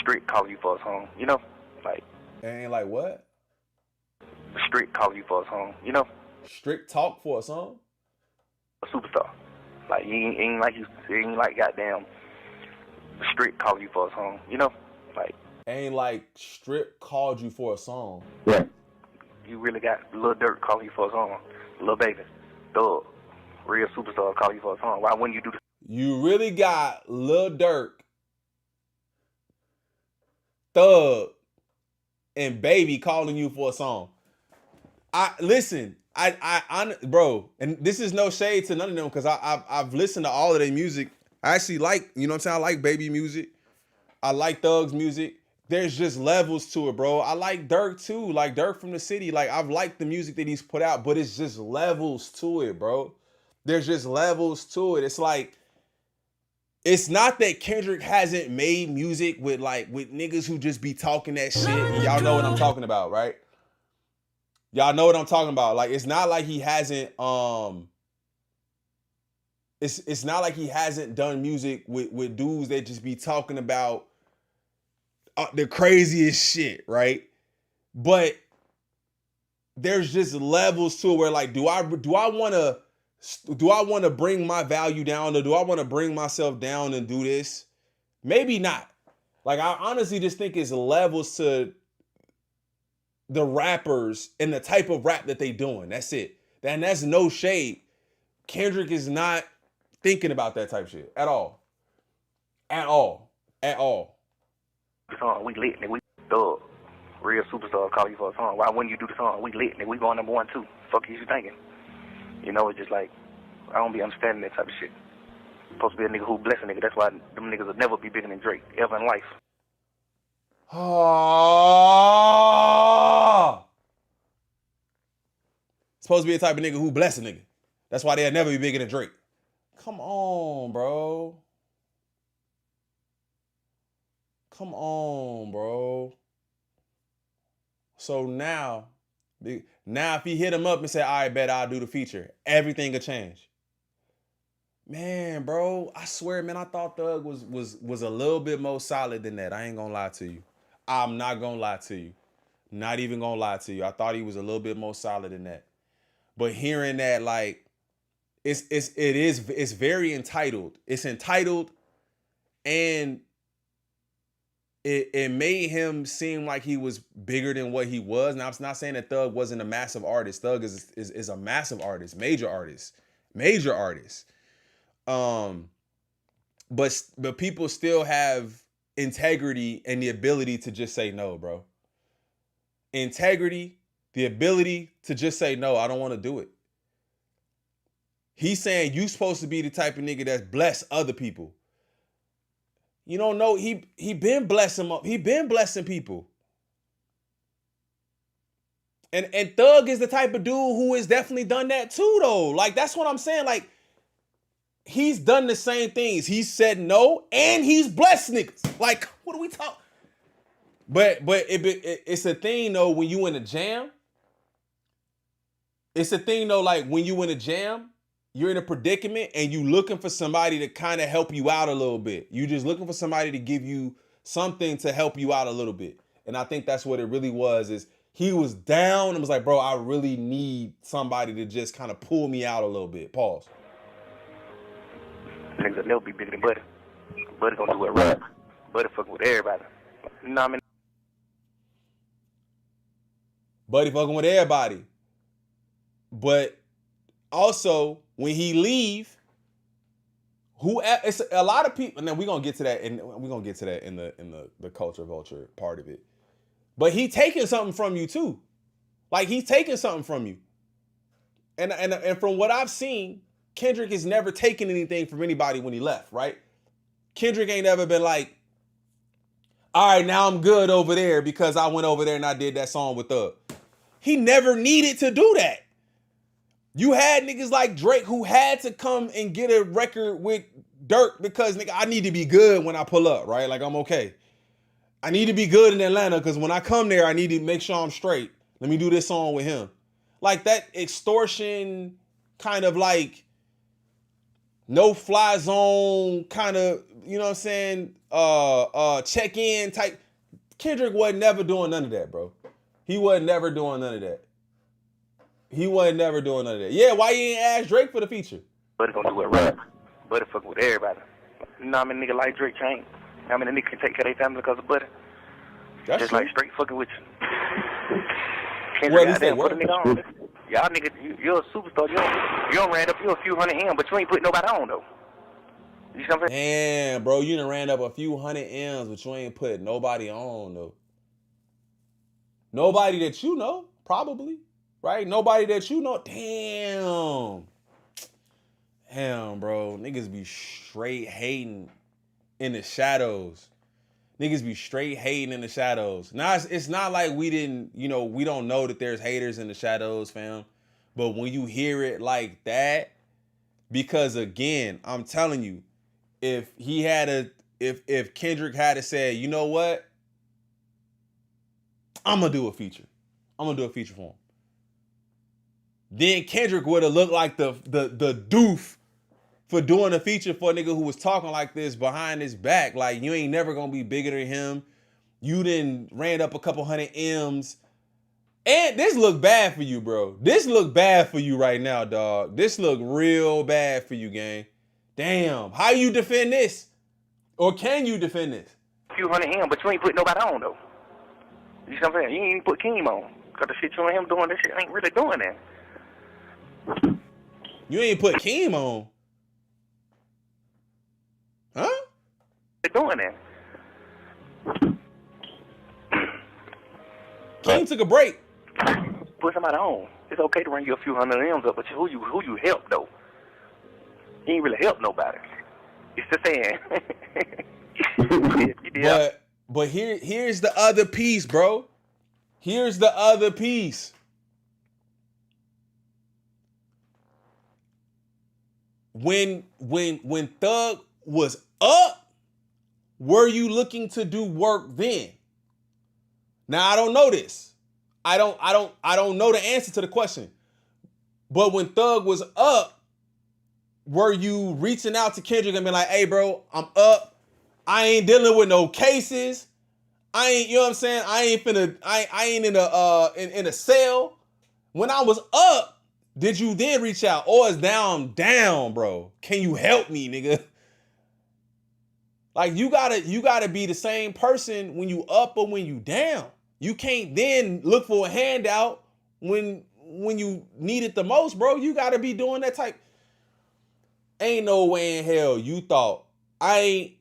Strict calling you for a song, Like, ain't like what? Strict calling you for a song, Strict talk for a song? A superstar. Like, you ain't like goddamn Strict calling you for a song, Like, ain't like Strict called you for a song. Yeah. You really got Lil Durk calling you for a song. Lil Baby, Thug, real superstar calling you for a song. Why wouldn't you do this? You really got Lil Durk, Thug, and Baby calling you for a song. Bro, and this is no shade to none of them because I've listened to all of their music. I actually like, I like Baby music. I like Thug's music. There's just levels to it, bro. I like Durk too, like Durk from the city. Like, I've liked the music that he's put out, but it's just levels to it, bro. There's just levels to it. It's like, it's not that Kendrick hasn't made music with niggas who just be talking that shit. And y'all know what I'm talking about, right? Y'all know what I'm talking about. Like, it's not like he hasn't, it's not like he hasn't done music with dudes that just be talking about the craziest shit, right? But there's just levels to it where, like, do I want to bring my value down, or do I want to bring myself down and do this? Maybe not. Like, I honestly just think it's levels to the rappers and the type of rap that they doing. That's it. And that's no shade. Kendrick is not thinking about that type of shit at all. At all. At all. Song, we lit, nigga. We Thug, real superstar calling you for a song. Why wouldn't you do the song? We lit, nigga. We going number 1 too. Fuck you thinking? It's just like, I don't be understanding that type of shit. Supposed to be a nigga who bless a nigga. That's why them niggas will never be bigger than Drake ever in life. Oh. Supposed to be a type of nigga who bless a nigga. That's why they'll never be bigger than Drake. Come on, bro. Come on, bro. So now if he hit him up and say, all right, bet I'll do the feature, everything will change. Man, bro, I swear, man, I thought Thug was a little bit more solid than that. I ain't gonna lie to you. I'm not gonna lie to you. Not even gonna lie to you. I thought he was a little bit more solid than that. But hearing that, like, it's very entitled. It's entitled, and it made him seem like he was bigger than what he was. Now, I'm not saying that Thug wasn't a massive artist. Thug is a massive artist, major artist. But people still have integrity and the ability to just say no, bro. Integrity, the ability to just say no, I don't want to do it. He's saying you supposed to be the type of nigga that's bless other people. You don't know, he been blessing up. He been blessing people. And Thug is the type of dude who has definitely done that too, though. Like, that's what I'm saying. Like, he's done the same things. He said no, and he's blessed niggas. Like, what are we talking? But it's a thing, though, when you in a jam. It's a thing, though, like, when you in a jam, you're in a predicament and you looking for somebody to kind of help you out a little bit. You just looking for somebody to give you something to help you out a little bit. And I think that's what it really was, is he was down and was like, bro, I really need somebody to just kind of pull me out a little bit. Pause. Niggas will never be bigger than Buddy. Buddy gonna do it right. Buddy fucking with everybody. You know what I mean? Buddy fucking with everybody. But also, when he leave, it's a lot of people, and then we're gonna get to that, and we're gonna get to that in the culture vulture part of it. But he taking something from you too. Like, he's taking something from you. And from what I've seen, Kendrick has never taken anything from anybody when he left, right? Kendrick ain't ever been like, all right, now I'm good over there because I went over there and I did that song with Thug. He never needed to do that. You had niggas like Drake who had to come and get a record with Dirk because, nigga, I need to be good when I pull up, right? Like, I'm okay. I need to be good in Atlanta because when I come there, I need to make sure I'm straight. Let me do this song with him. Like, that extortion kind of like no-fly zone kind of, you know what I'm saying, check-in type. Kendrick wasn't never doing none of that, bro. He wasn't never doing none of that. Yeah, why you ain't ask Drake for the feature? Buddy gonna do it right. Buddy fucking with everybody. You know what I mean? Nigga like Drake can't. I mean, a nigga can take care of their family because of Buddy. That's just true. like straight fucking with you. Kendrick, goddamn, put a nigga on. Y'all nigga, you're a superstar. You don't ran up you a few hundred M, but you ain't putting nobody on though. You see what I'm saying? Damn, bro, you done ran up a few hundred M's, but you ain't put nobody on though. Nobody that you know, probably, right? Nobody that you know. Damn, bro, niggas be straight hating in the shadows. Niggas be straight hating in the shadows. Now, it's not like we didn't, we don't know that there's haters in the shadows, fam. But when you hear it like that, because again, I'm telling you, if Kendrick had to say, you know what? I'm gonna do a feature for him. Then Kendrick would have looked like the doof for doing a feature for a nigga who was talking like this behind his back. Like, you ain't never gonna be bigger than him. You done ran up a couple hundred M's. And this look bad for you, bro. This look bad for you right now, dog. This look real bad for you, gang. Damn. How you defend this? Or can you defend this? A few hundred M, but you ain't putting nobody on, though. You see what I'm saying? You ain't even put Keem on. Because the shit you and him doing, this shit ain't really doing that. You ain't put Keem on? Huh? They're doing that. Keem took a break. Put somebody on. It's okay to run you a few hundred M's up, but who you help, though? You ain't really help nobody. It's the saying. But here's the other piece, bro. Here's the other piece. When Thug was up, were you looking to do work then? Now, I don't know this. I don't know the answer to the question. But when Thug was up, were you reaching out to Kendrick and being like, hey, bro, I'm up. I ain't dealing with no cases. I ain't, you know what I'm saying? I ain't in a cell. When I was up, did you then reach out? Or is now I'm down, bro? Can you help me, nigga? Like, you gotta be the same person when you up or when you down. You can't then look for a handout when you need it the most, bro. You gotta be doing that type. Ain't no way in hell you thought I ain't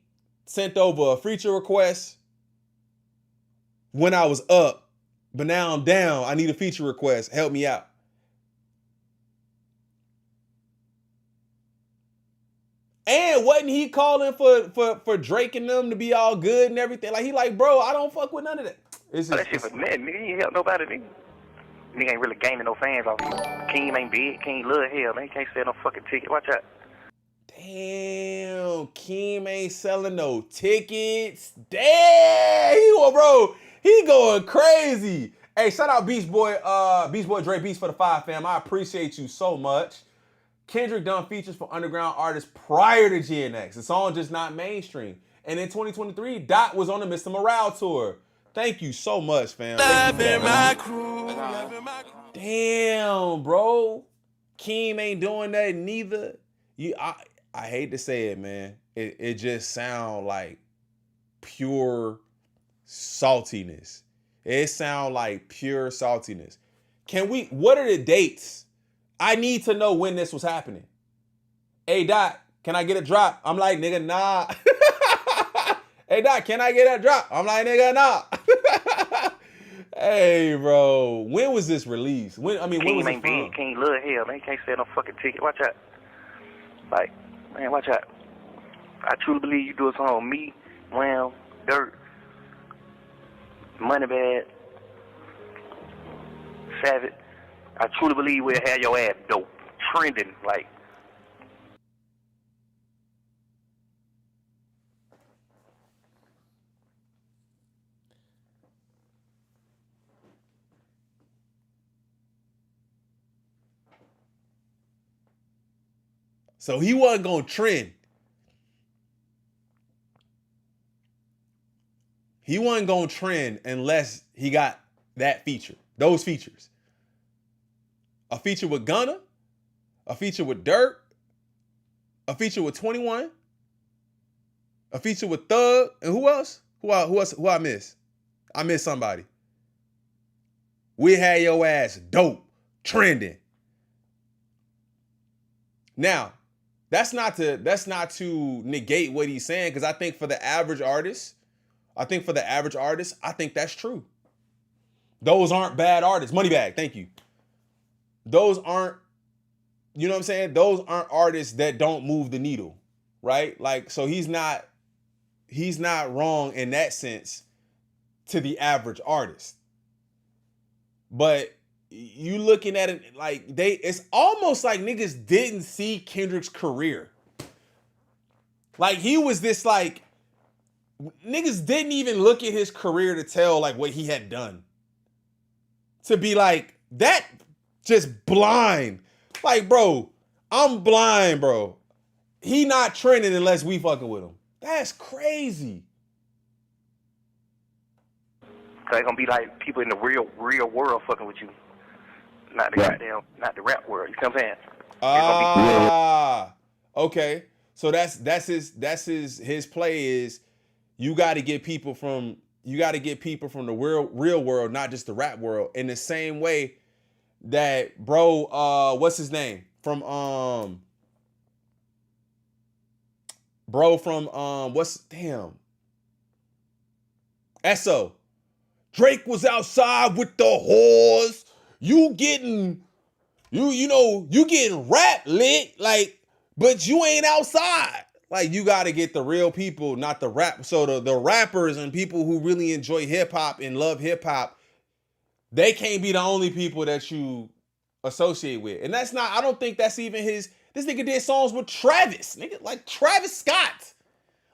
sent over a feature request when I was up, but now I'm down. I need a feature request. Help me out. And wasn't he calling for Drake and them to be all good and everything? Like, he like, bro, I don't fuck with none of that. That shit was mad, nigga. You ain't help nobody, nigga. Nigga ain't really gaining no fans off you. Keem ain't big. Keem love hell, man. He can't sell no fucking ticket. Watch out. Damn, Keem ain't selling no tickets. Damn, bro, he going crazy. Hey, shout out Beast Boy Dre Beast for the 5, fam. I appreciate you so much. Kendrick done features for underground artists prior to GNX. The song just not mainstream. And in 2023, Dot was on the Mr. Morale tour. Thank you so much, fam. Loving my crew. Damn, bro. Keem ain't doing that neither. I hate to say it, man. It just sound like pure saltiness. It sound like pure saltiness. What are the dates? I need to know when this was happening. Hey, Dot, can I get a drop? I'm like, nigga, nah. Hey, Dot, can I get a drop? I'm like, nigga, nah. Hey, bro, when was this released? When was it from? King love hell, man. Can't sell no fucking ticket. Watch out. Like, man, watch out. I truly believe you do a song on me, Wham, Dirt, Moneybag, Savage. I truly believe we'll have your ass dope, trending, like. So he wasn't going to trend. He wasn't going to trend unless he got that feature, those features. A feature with Gunna, a feature with Dirt, a feature with 21, a feature with Thug, and who else? Who I miss? I missed somebody. We had your ass dope, trending. Now, that's not to negate what he's saying, because I think for the average artist, I think that's true. Those aren't bad artists. Moneybag, thank you. Those aren't, you know what I'm saying? Those aren't artists that don't move the needle, right? Like, so he's not wrong in that sense to the average artist. But you looking at it like it's almost like niggas didn't see Kendrick's career. Like he was this like, niggas didn't even look at his career to tell like what he had done. To be like, that just blind. Like, bro, I'm blind, bro. He not trending unless we fucking with him. That's crazy. So it's gonna be like people in the real world fucking with you. Not the not the rap world. You know what I'm saying? Okay. So that's his play is you gotta get people from the real world, not just the rap world. In the same way that what's his name? SO. Drake was outside with the whores. You getting rap lit, like, but you ain't outside. Like, you gotta get the real people, not the rap. So the rappers and people who really enjoy hip hop and love hip hop, they can't be the only people that you associate with. And that's not, I don't think that's even this nigga did songs with Travis. Nigga, like Travis Scott.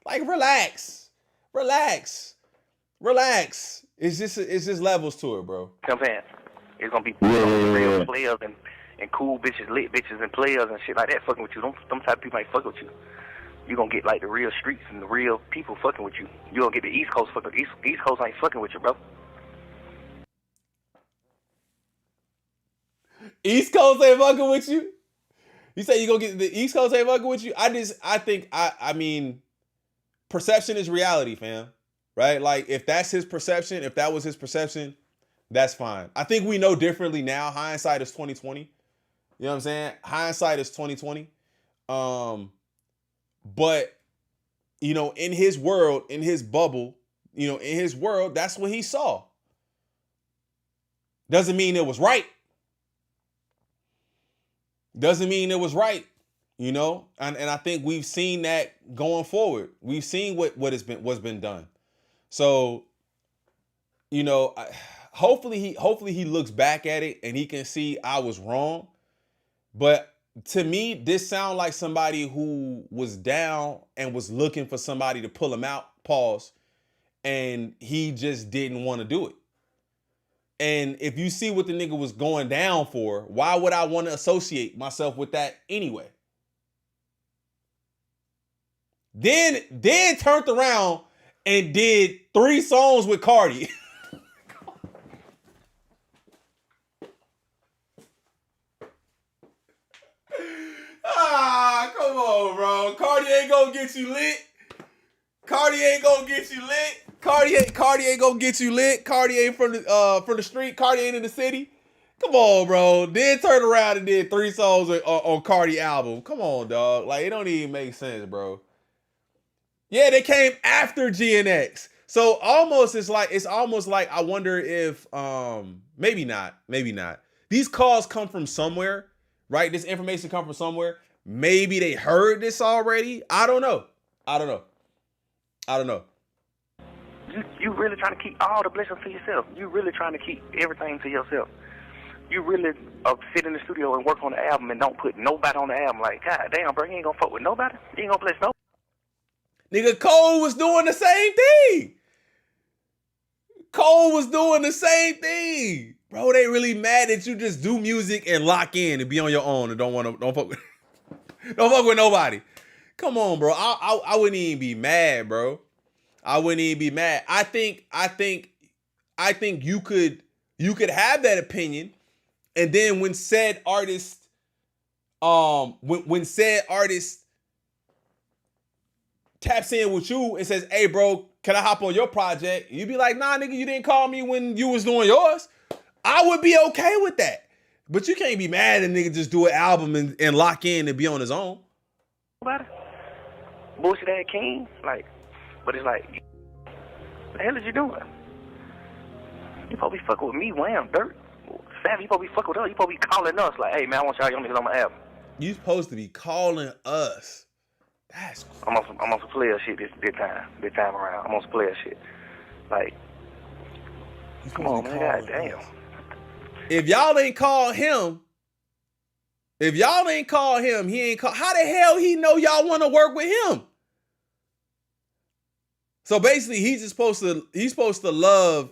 Like, relax. It's just levels to it, bro. Come on. It's gonna be real players and cool bitches, lit bitches and players and shit like that fucking with you. Them type of people ain't fucking with you. You gonna get like the real streets and the real people fucking with you. You gonna get the East Coast fucking. East Coast ain't fucking with you, bro. East Coast ain't fucking with you? You say you gonna get the East Coast ain't fucking with you? I mean, perception is reality, fam. Right? Like, if that's his perception, if that was his perception, that's fine. I think we know differently now. Hindsight is 2020. You know what I'm saying? Hindsight is 2020. But, you know, in his world, in his bubble, you know, in his world, that's what he saw. Doesn't mean it was right. You know? And I think we've seen that going forward. We've seen what's been done. So, you know, hopefully he looks back at it and he can see I was wrong. But to me, this sounds like somebody who was down and was looking for somebody to pull him out, pause, and he just didn't want to do it. And if you see what the nigga was going down for, why would I want to associate myself with that anyway? Then turned around and did 3 songs with Cardi. Come on, bro. Cardi ain't gonna get you lit. Cardi ain't gonna get you lit. Cardi ain't gonna get you lit. Cardi ain't from the street. Cardi ain't in the city. Come on, bro. Then turned around and did 3 songs on Cardi album. Come on, dog. Like, it don't even make sense, bro. Yeah, they came after GNX. So it's almost like I wonder if maybe not. These calls come from somewhere, right? This information come from somewhere. Maybe they heard this already. I don't know. You really trying to keep all the blessings to yourself. You really trying to keep everything to yourself. You really sit in the studio and work on the album and don't put nobody on the album. Like, God damn, bro, you ain't gonna fuck with nobody. You ain't gonna bless nobody. Nigga, Cole was doing the same thing. Bro, they really mad that you just do music and lock in and be on your own and don't fuck with nobody. Come on, bro. I wouldn't even be mad, bro. I wouldn't even be mad. I think you could have that opinion, and then when said artist taps in with you and says, "Hey, bro, can I hop on your project?" You be like, "Nah, nigga, you didn't call me when you was doing yours." I would be okay with that. But you can't be mad at nigga just do an album and lock in and be on his own. Bullshit ass king, like, but it's like, what the hell is you doing? You probably fucking with me, Wham, Dirt, Savvy. You probably fucking with us. You probably calling us like, "Hey man, I want y'all young niggas on my album." You supposed to be calling us. That's crazy. I'm on some player shit this time around. I'm on some player shit. Like, come on, man, god damn. If y'all ain't call him, he ain't call. How the hell he know y'all want to work with him? So basically, he's supposed to love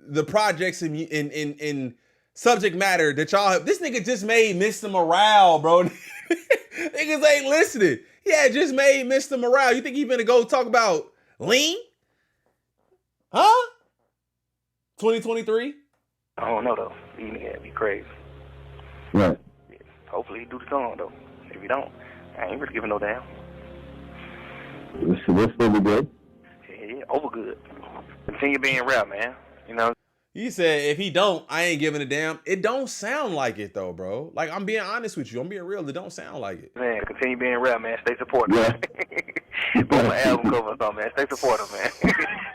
the projects in subject matter that y'all have. This nigga just made Mr. Morale, bro. Niggas ain't listening. Yeah, just made Mr. Morale. You think he finna go talk about lean? Huh? 2023? I don't know though. These niggas be crazy. Right. Yeah. Hopefully he do the song though. If he don't, I ain't really giving no damn. This still be good? Yeah, over good. Continue being rap, man. You know. He said, if he don't, I ain't giving a damn. It don't sound like it though, bro. Like, I'm being honest with you. I'm being real. It don't sound like it. Man, continue being rap, man. Stay supportive. Yeah. Both my album cover or something, man. Stay supportive, man.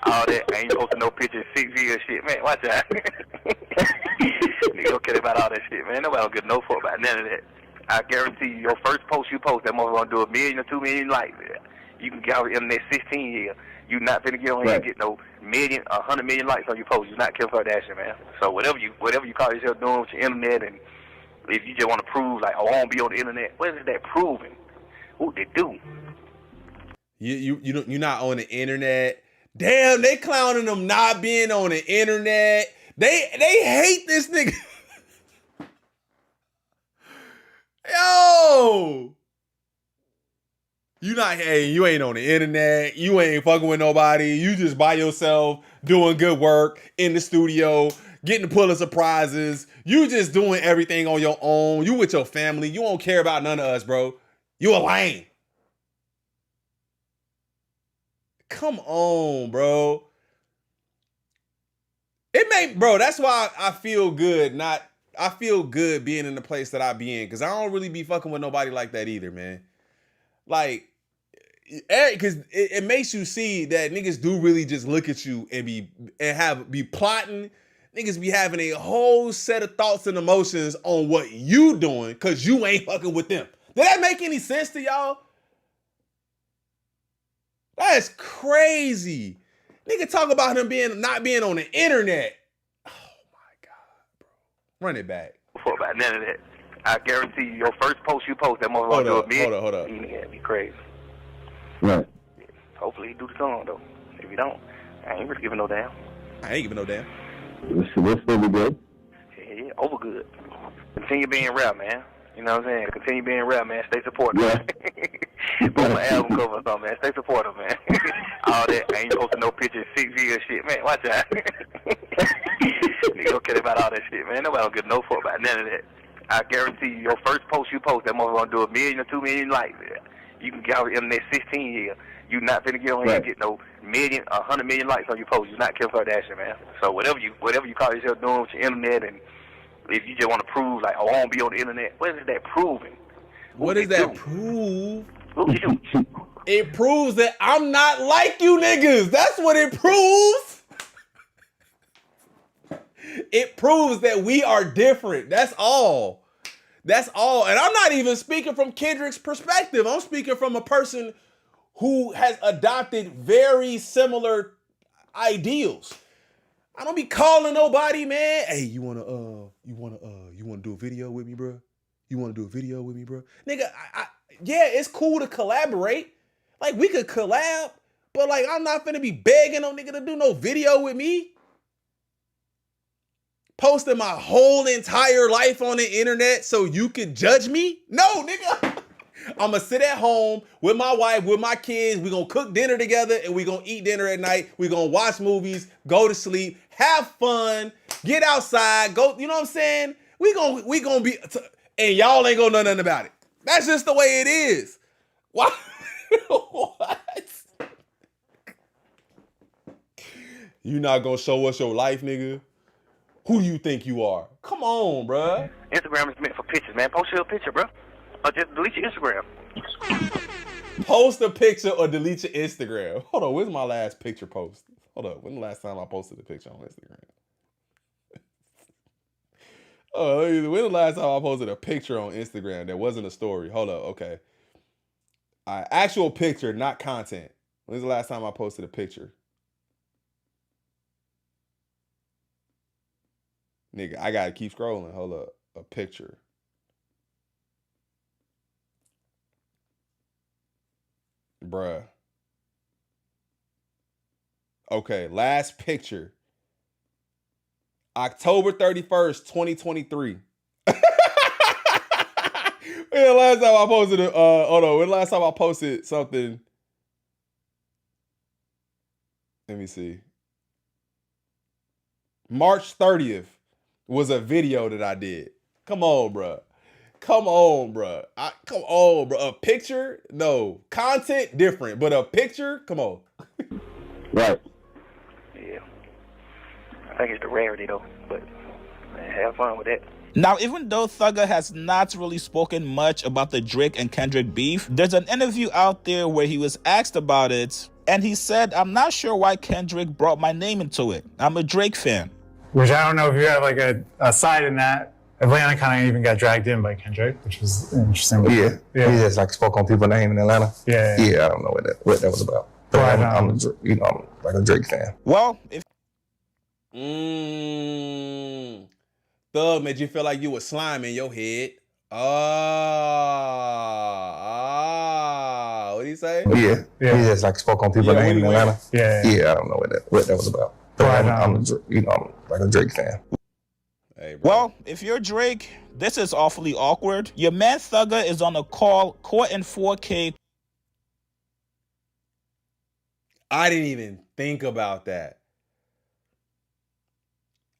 All that. I ain't posting no pictures 6 years shit, man. Watch out. Nigga don't care about all that shit, man. Nobody don't give no fuck about none of that. I guarantee you, your first post you post, that motherfucker gonna do 1 million or 2 million likes. You can get out in the next 16 years. You not finna get on here and get no 100 million likes on your post. You not Kim Kardashian, man. So whatever you call yourself doing with your internet, and if you just want to prove like, oh, I won't be on the internet, what is that proving? What they do? You're not on the internet. Damn, they clowning them not being on the internet. They hate this nigga. Yo. You ain't on the internet. You ain't fucking with nobody. You just by yourself doing good work in the studio, getting to Pulitzer Prizes. You just doing everything on your own. You with your family. You don't care about none of us, bro. You a lame. Come on, bro. That's why I feel good. I feel good being in the place that I be in, because I don't really be fucking with nobody like that either, man. Like, because it makes you see that niggas do really just look at you and be plotting. Niggas be having a whole set of thoughts and emotions on what you doing because you ain't fucking with them. Did that make any sense to y'all? That's crazy. Nigga talk about him not being on the internet. Oh my God, bro. Run it back. Fuck about none of that. I guarantee you, your first post you post, that motherfucker do 1 million. Hold up. Yeah, be crazy. Right. Yeah. Hopefully he do the song though. If he don't, I ain't really giving no damn. This still be good? Yeah, over good. Continue being rap, man. You know what I'm saying? Continue being rap, man. Stay supportive. Yeah. Both my album cover or something, man. Stay supportive, man. All that. I ain't posting no pictures, 6 years shit, man. Watch out. Nigga don't care about all that shit, man. Nobody don't give no fuck about none of that. I guarantee you, your first post you post, that motherfucker gonna do 1 million or 2 million likes. You can get on the internet 16 years. You not finna get on here and get no 100 million likes on your post. You not Kim Kardashian, man. So whatever you call yourself doing with your internet, and if you just want to prove like, oh, I won't be on the internet, what is that proving? What does that prove? What you do? It proves that I'm not like you niggas. That's what it proves. It proves that we are different. That's all. That's all. And I'm not even speaking from Kendrick's perspective. I'm speaking from a person who has adopted very similar ideals. I don't be calling nobody, man. Hey, you wanna do a video with me, bro? You wanna do a video with me, bro? Nigga, yeah, it's cool to collaborate. Like, we could collab, but like, I'm not finna be begging no nigga to do no video with me. Posting my whole entire life on the internet so you could judge me? No, nigga. I'm gonna sit at home with my wife, with my kids. We're gonna cook dinner together and we're gonna eat dinner at night. We're gonna watch movies, go to sleep, have fun, get outside, go, you know what I'm saying? We gonna be, and y'all ain't gonna know nothing about it. That's just the way it is. Why? What? You not gonna show us your life, nigga? Who do you think you are? Come on, bruh. Instagram is meant for pictures, man. Post your picture, bro. Or just delete your Instagram. Post a picture or delete your Instagram. Hold on, when's my last picture post? Hold up, when the last time I posted a picture on Instagram? When the last time I posted a picture on Instagram that wasn't a story? Hold up, okay. All right, actual picture, not content. When's the last time I posted a picture? Nigga, I gotta keep scrolling. Hold up, a picture. Bruh. Okay, last picture. October 31st, 2023. Yeah, last time I posted it, hold on, when last time I posted something? Let me see. March 30th was a video that I did. Come on, bruh. Come on, bruh. Come on, bruh. A picture? No. Content, different. But a picture? Come on. Right. Yeah. I think it's the rarity, though. But man, have fun with that. Now, even though Thugger has not really spoken much about the Drake and Kendrick beef, there's an interview out there where he was asked about it, and he said, "I'm not sure why Kendrick brought my name into it. I'm a Drake fan." Which I don't know if you have like a side in that. Atlanta kind of even got dragged in by Kendrick, which was interesting. Yeah. He just like spoke on people's name in Atlanta. Yeah. I don't know what that was about. But I'm like a Drake fan. Well, if Thug made you feel like you were slime in your head. What did he say? Yeah. He just like spoke on people's name in Atlanta. Yeah. I don't know what that was about. But I'm like a Drake fan. Hey, bro. Well, if you're Drake, this is awfully awkward. Your man Thugger is on a call, caught in 4K. I didn't even think about that.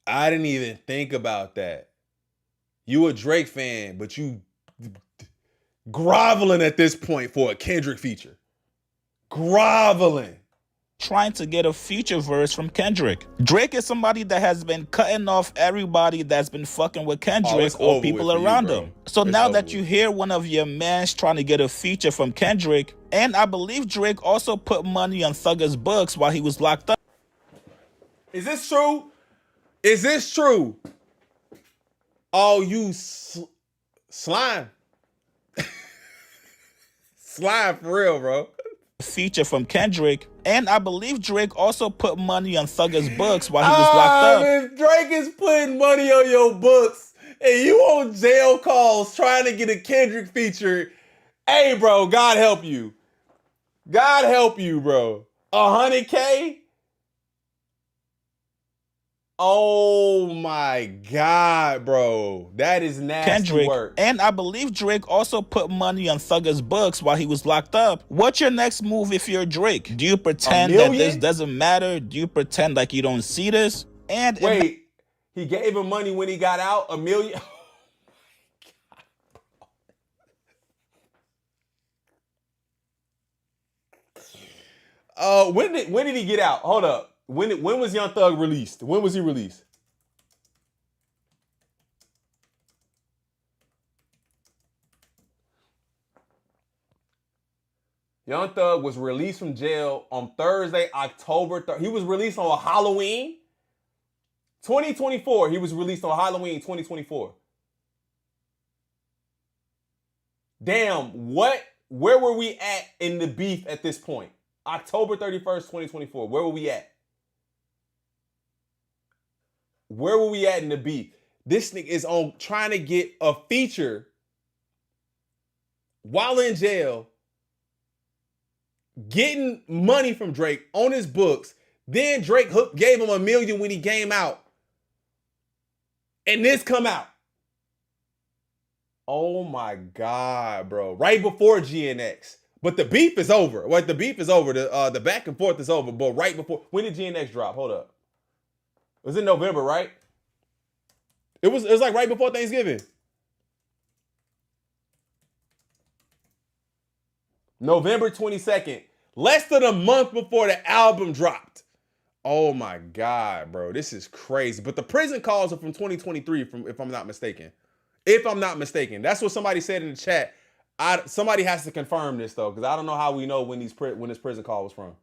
I didn't even think about that. You a Drake fan, but you groveling at this point for a Kendrick feature. Groveling. Trying to get a feature verse from Kendrick. Drake is somebody that has been cutting off everybody that's been fucking with Kendrick or people around him. So now that you hear one of your mans trying to get a feature from Kendrick, and I believe Drake also put money on Thugger's books while he was locked up. Is this true? Is this true? Oh, you slime. Slime for real, bro. Feature from Kendrick, and I believe Drake also put money on Thugger's books while he was locked up. If Drake is putting money on your books and you on jail calls trying to get a Kendrick feature, hey, bro, God help you. God help you, bro. $100K? Oh my God, bro. That is nasty Kendrick, work. And I believe Drake also put money on Thugger's books while he was locked up. What's your next move if you're Drake? Do you pretend that this doesn't matter? Do you pretend like you don't see this? And wait, he gave him money when he got out, $1 million? When did he get out? Hold up. When was Young Thug released? When was he released? Young Thug was released from jail on Thursday, October 3rd. He was released on Halloween 2024. He was released on Halloween 2024. Damn, where were we at in the beef at this point? October 31st, 2024. Where were we at? Where were we at in the beef? This nigga is on trying to get a feature while in jail, getting money from Drake on his books. Then Drake gave him $1 million when he came out. And this come out. Oh my God, bro. Right before GNX. But the beef is over. Like, the beef is over. The back and forth is over. But right before, when did GNX drop? Hold up. It was in November, right? It was like right before Thanksgiving. November 22nd. Less than a month before the album dropped. Oh my God, bro. This is crazy. But the prison calls are from 2023, if I'm not mistaken. If I'm not mistaken. That's what somebody said in the chat. Somebody has to confirm this, though, because I don't know how we know when this prison call was from.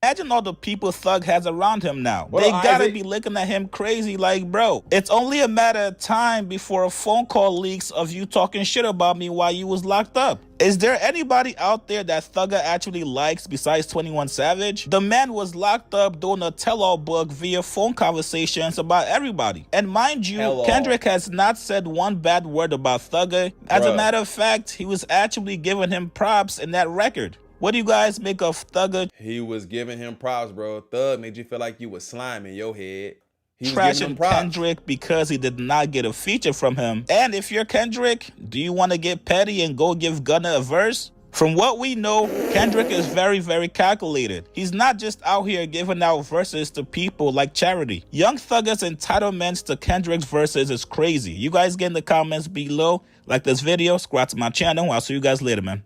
Imagine all the people Thug has around him now. They gotta be looking at him crazy like, bro, it's only a matter of time before a phone call leaks of you talking shit about me while you was locked up. Is there anybody out there that Thugger actually likes besides 21 Savage? The man was locked up doing a tell-all book via phone conversations about everybody. And mind you, Kendrick has not said one bad word about Thugger. As a matter of fact, he was actually giving him props in that record. What do you guys make of Thugger? He was giving him props, bro. Thug made you feel like you was slime in your head. He was trashing Kendrick because he did not get a feature from him. And if you're Kendrick, do you want to get petty and go give Gunna a verse? From what we know, Kendrick is very, very calculated. He's not just out here giving out verses to people like charity. Young Thugger's entitlements to Kendrick's verses is crazy. You guys get in the comments below. Like this video, subscribe to my channel. I'll see you guys later, man.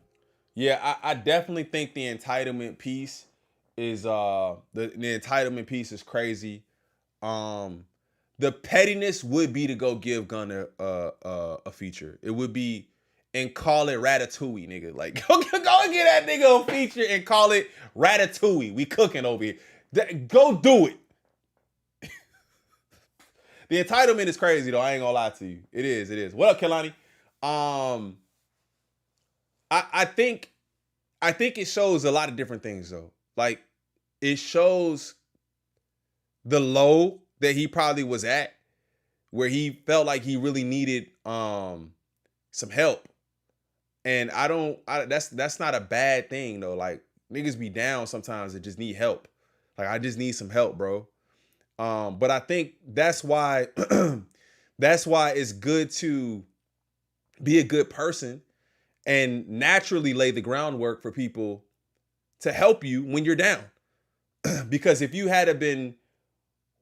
Yeah, I definitely think the entitlement piece is the entitlement piece is crazy. The pettiness would be to go give Gunna a feature. It would be and call it Ratatouille, nigga. Like go and get that nigga a feature and call it Ratatouille. We cooking over here. Go do it. The entitlement is crazy though. I ain't gonna lie to you. It is. What up, Kelani? I think it shows a lot of different things though. Like it shows the low that he probably was at, where he felt like he really needed some help. And that's not a bad thing though. Like niggas be down sometimes and just need help. Like I just need some help, bro. But I think that's why it's good to be a good person and naturally lay the groundwork for people to help you when you're down. Because if you had been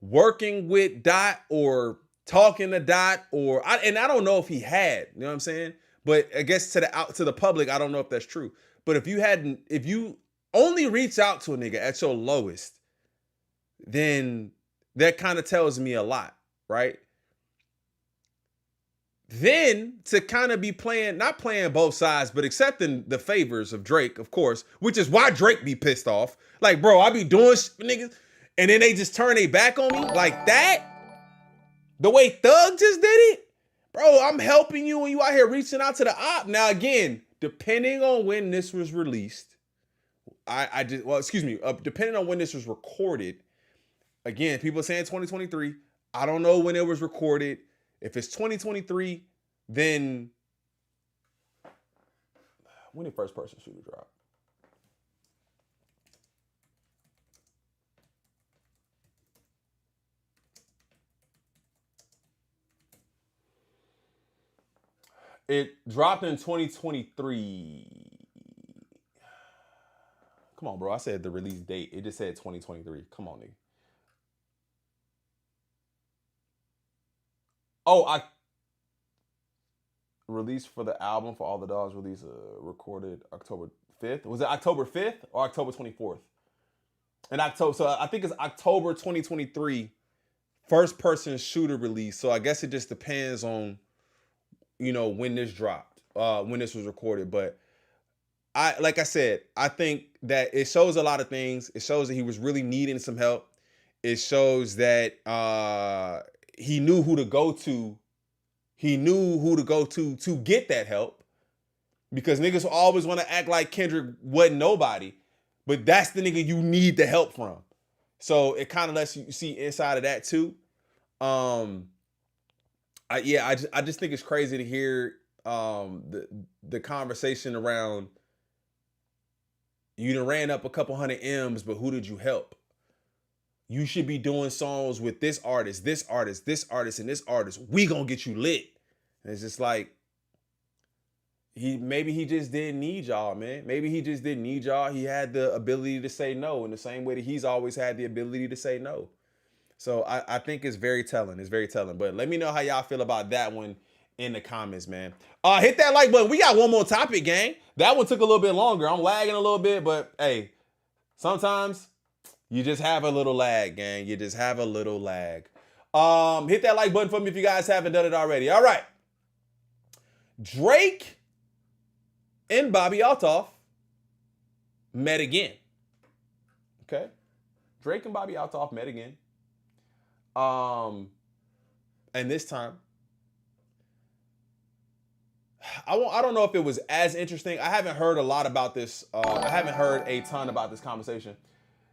working with Dot or talking to Dot and I don't know if he had, you know what I'm saying? But I guess to the public, I don't know if that's true. But if you only reach out to a nigga at your lowest, then that kind of tells me a lot, right? Then to kind of be not playing both sides, but accepting the favors of Drake, of course, which is why Drake be pissed off. Like, bro, I be doing shit for niggas, and then they just turn their back on me like that. The way Thug just did it, bro, I'm helping you and you out here reaching out to the op. Now, again, depending on when this was released, depending on when this was recorded, again, people are saying 2023. I don't know when it was recorded. If it's 2023, then when did First Person Shooter drop? It dropped in 2023. Come on, bro. I said the release date. It just said 2023. Come on, nigga. Oh, I released for the album for All the Dogs release recorded October 5th. Was it October 5th or October 24th? In October, so I think it's October 2023 first person shooter release. So I guess it just depends on, you know, when this dropped, when this was recorded. But like I said, I think that it shows a lot of things. It shows that he was really needing some help. It shows that he knew who to go to. He knew who to go to get that help. Because niggas always want to act like Kendrick wasn't nobody. But that's the nigga you need the help from. So it kind of lets you see inside of that too. I just think it's crazy to hear the conversation around you done ran up a couple hundred M's, but who did you help? You should be doing songs with this artist, this artist, this artist, and this artist. We gonna get you lit. And it's just like, maybe he just didn't need y'all, man. Maybe he just didn't need y'all. He had the ability to say no in the same way that he's always had the ability to say no. So I think it's very telling. It's very telling. But let me know how y'all feel about that one in the comments, man. Hit that like button. We got one more topic, gang. That one took a little bit longer. I'm lagging a little bit, but hey, sometimes you just have a little lag, gang. You just have a little lag. Hit that like button for me if you guys haven't done it already. All right. Drake and Bobby Altoff met again. Okay. Drake and Bobby Altoff met again. And this time, I don't know if it was as interesting. I haven't heard a lot about this. I haven't heard a ton about this conversation.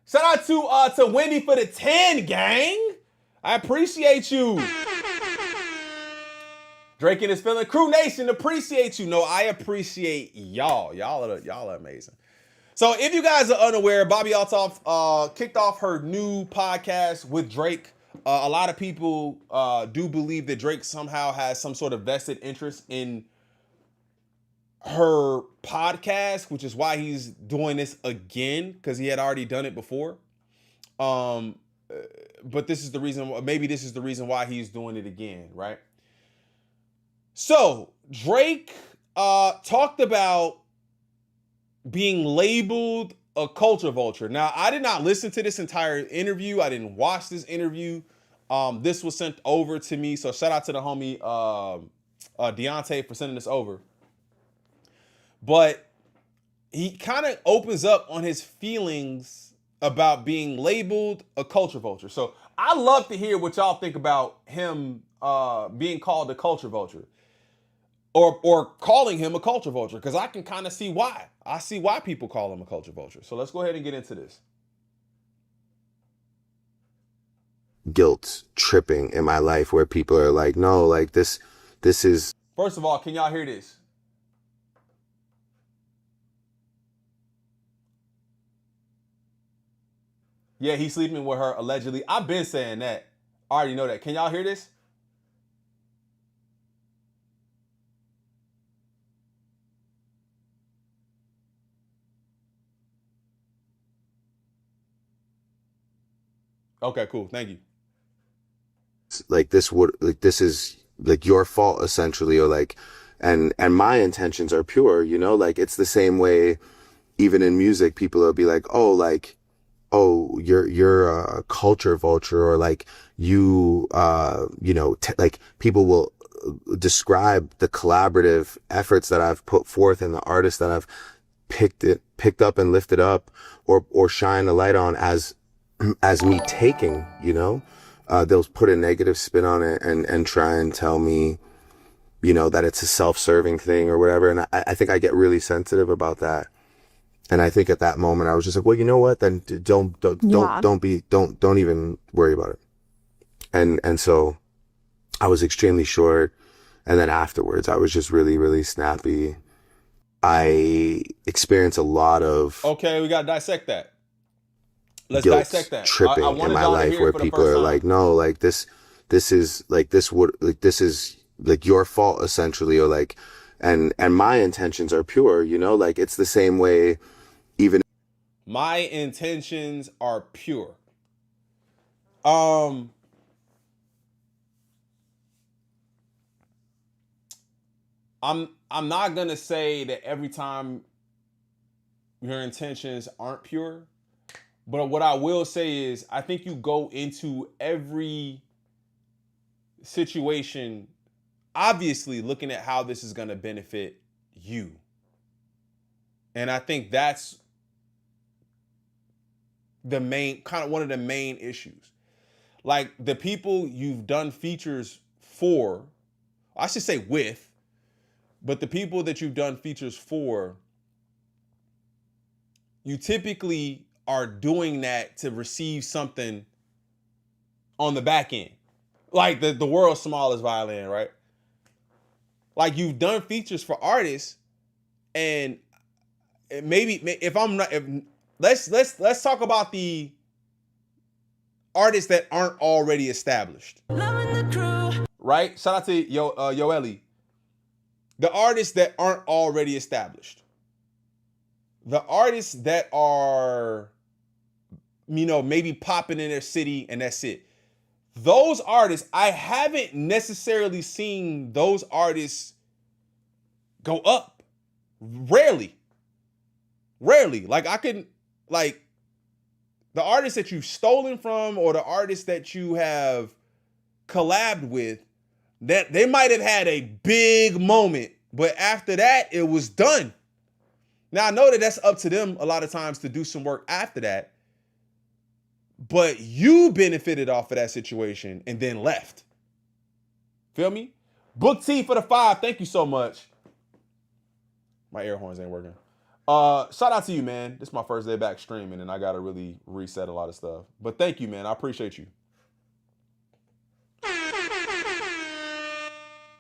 Shout out to Wendy for the 10, gang. I appreciate you. Drake and his feeling. Crew Nation, appreciate you. No, I appreciate y'all. Y'all are amazing. So if you guys are unaware, Bobby Altoff kicked off her new podcast with Drake. A lot of people do believe that Drake somehow has some sort of vested interest in her podcast, which is why he's doing this again, because he had already done it before. But this is the reason, maybe this is the reason why he's doing it again, right? So Drake talked about being labeled a culture vulture. Now, I did not listen to this entire interview. I didn't watch this interview. This was sent over to me. So shout out to the homie Deontay for sending this over. But he kind of opens up on his feelings about being labeled a culture vulture. So I love to hear what y'all think about him being called a culture vulture. Or calling him a culture vulture, because I can kind of see why. I see why people call him a culture vulture. So let's go ahead and get into this. Guilt tripping in my life where people are like, no, like this is... First of all, can y'all hear this? Yeah, he's sleeping with her allegedly. I've been saying that. I already know that. Can y'all hear this? Okay, cool. Thank you. Like this is like your fault essentially, or like, and my intentions are pure, you know, like it's the same way, even in music, people will be like, oh, like, oh, you're a culture vulture, or like you know, like people will describe the collaborative efforts that I've put forth and the artists that I've picked up and lifted up or shine a light on as me taking, you know, they'll put a negative spin on it and try and tell me, you know, that it's a self-serving thing or whatever. And I think I get really sensitive about that. And I think at that moment I was just like, well, you know what? Then don't even worry about it. And so I was extremely short. And then afterwards I was just really, really snappy. I experienced a lot of... Okay, we got to dissect that. Let's guilt dissect that. Tripping in my life where people are like, no, like this is like your fault essentially, or like, and my intentions are pure, you know, like it's the same way even my intentions are pure. I'm not gonna say that every time your intentions aren't pure, but what I will say is I think you go into every situation obviously looking at how this is gonna benefit you. And I think that's the main, kind of one of the main issues. Like the people you've done features for, I should say with, but the people that you've done features for, you typically are doing that to receive something on the back end. Like the world's smallest violin, right? Like you've done features for artists, and maybe if I'm not, let's talk about the artists that aren't already established. Right? Shout out to Yoeli. The artists that aren't already established. The artists that are, you know, maybe popping in their city and that's it. Those artists, I haven't necessarily seen those artists go up. Rarely. Like I can, like the artists that you've stolen from or the artists that you have collabed with, that they might have had a big moment, but after that, it was done. Now I know that that's up to them a lot of times to do some work after that, but you benefited off of that situation and then left. Feel me? Book T for the 5. Thank you so much. My air horns ain't working. Shout out to you, man. This is my first day back streaming and I got to really reset a lot of stuff. But thank you, man. I appreciate you.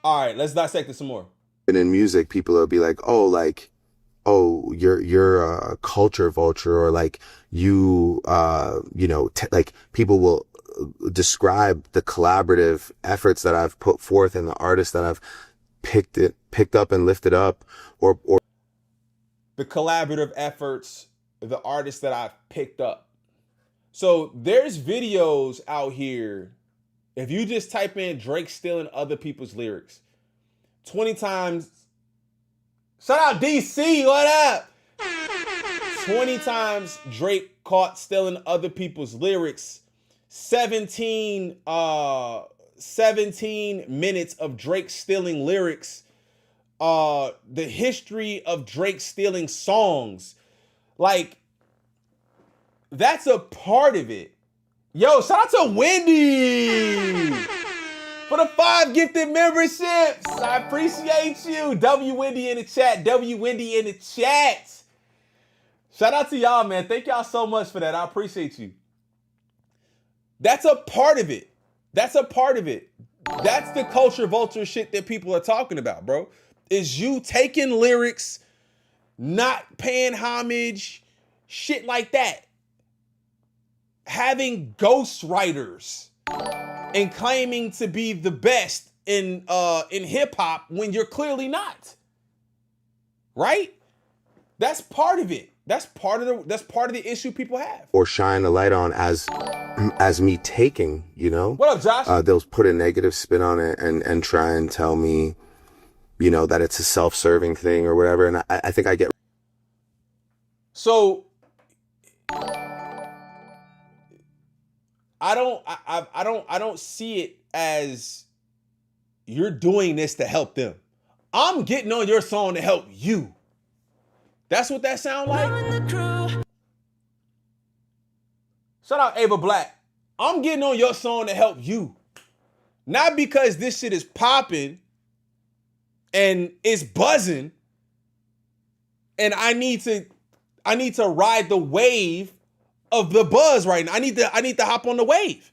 All right, let's dissect this some more. And in music, people will be like, oh, like, oh, you're a culture vulture, or like you know, like people will describe the collaborative efforts that I've put forth and the artists that I've picked up and lifted up, or the collaborative efforts, the artists that I've picked up. So there's videos out here. If you just type in Drake stealing other people's lyrics, 20 times. Shout out DC, what up? 20 times Drake caught stealing other people's lyrics. 17 minutes of Drake stealing lyrics. The history of Drake stealing songs. Like, that's a part of it. Yo, shout out to Wendy for the 5 gifted memberships. I appreciate you. W Wendy in the chat. W Wendy in the chat. Shout out to y'all, man. Thank y'all so much for that. I appreciate you. That's a part of it. That's a part of it. That's the culture vulture shit that people are talking about, bro. Is you taking lyrics, not paying homage, shit like that. Having ghostwriters and claiming to be the best in hip hop when you're clearly not. Right? That's part of it. That's part of the issue people have. Or shine a light on as me taking, you know? What up, Josh? They'll put a negative spin on it and try and tell me, you know, that it's a self-serving thing or whatever. And I think I get. So I don't see it as you're doing this to help them. I'm getting on your song to help you. That's what that sound like? Shout out Ava Black. I'm getting on your song to help you. Not because this shit is popping and it's buzzing and I need to ride the wave of the buzz right now. I need to hop on the wave.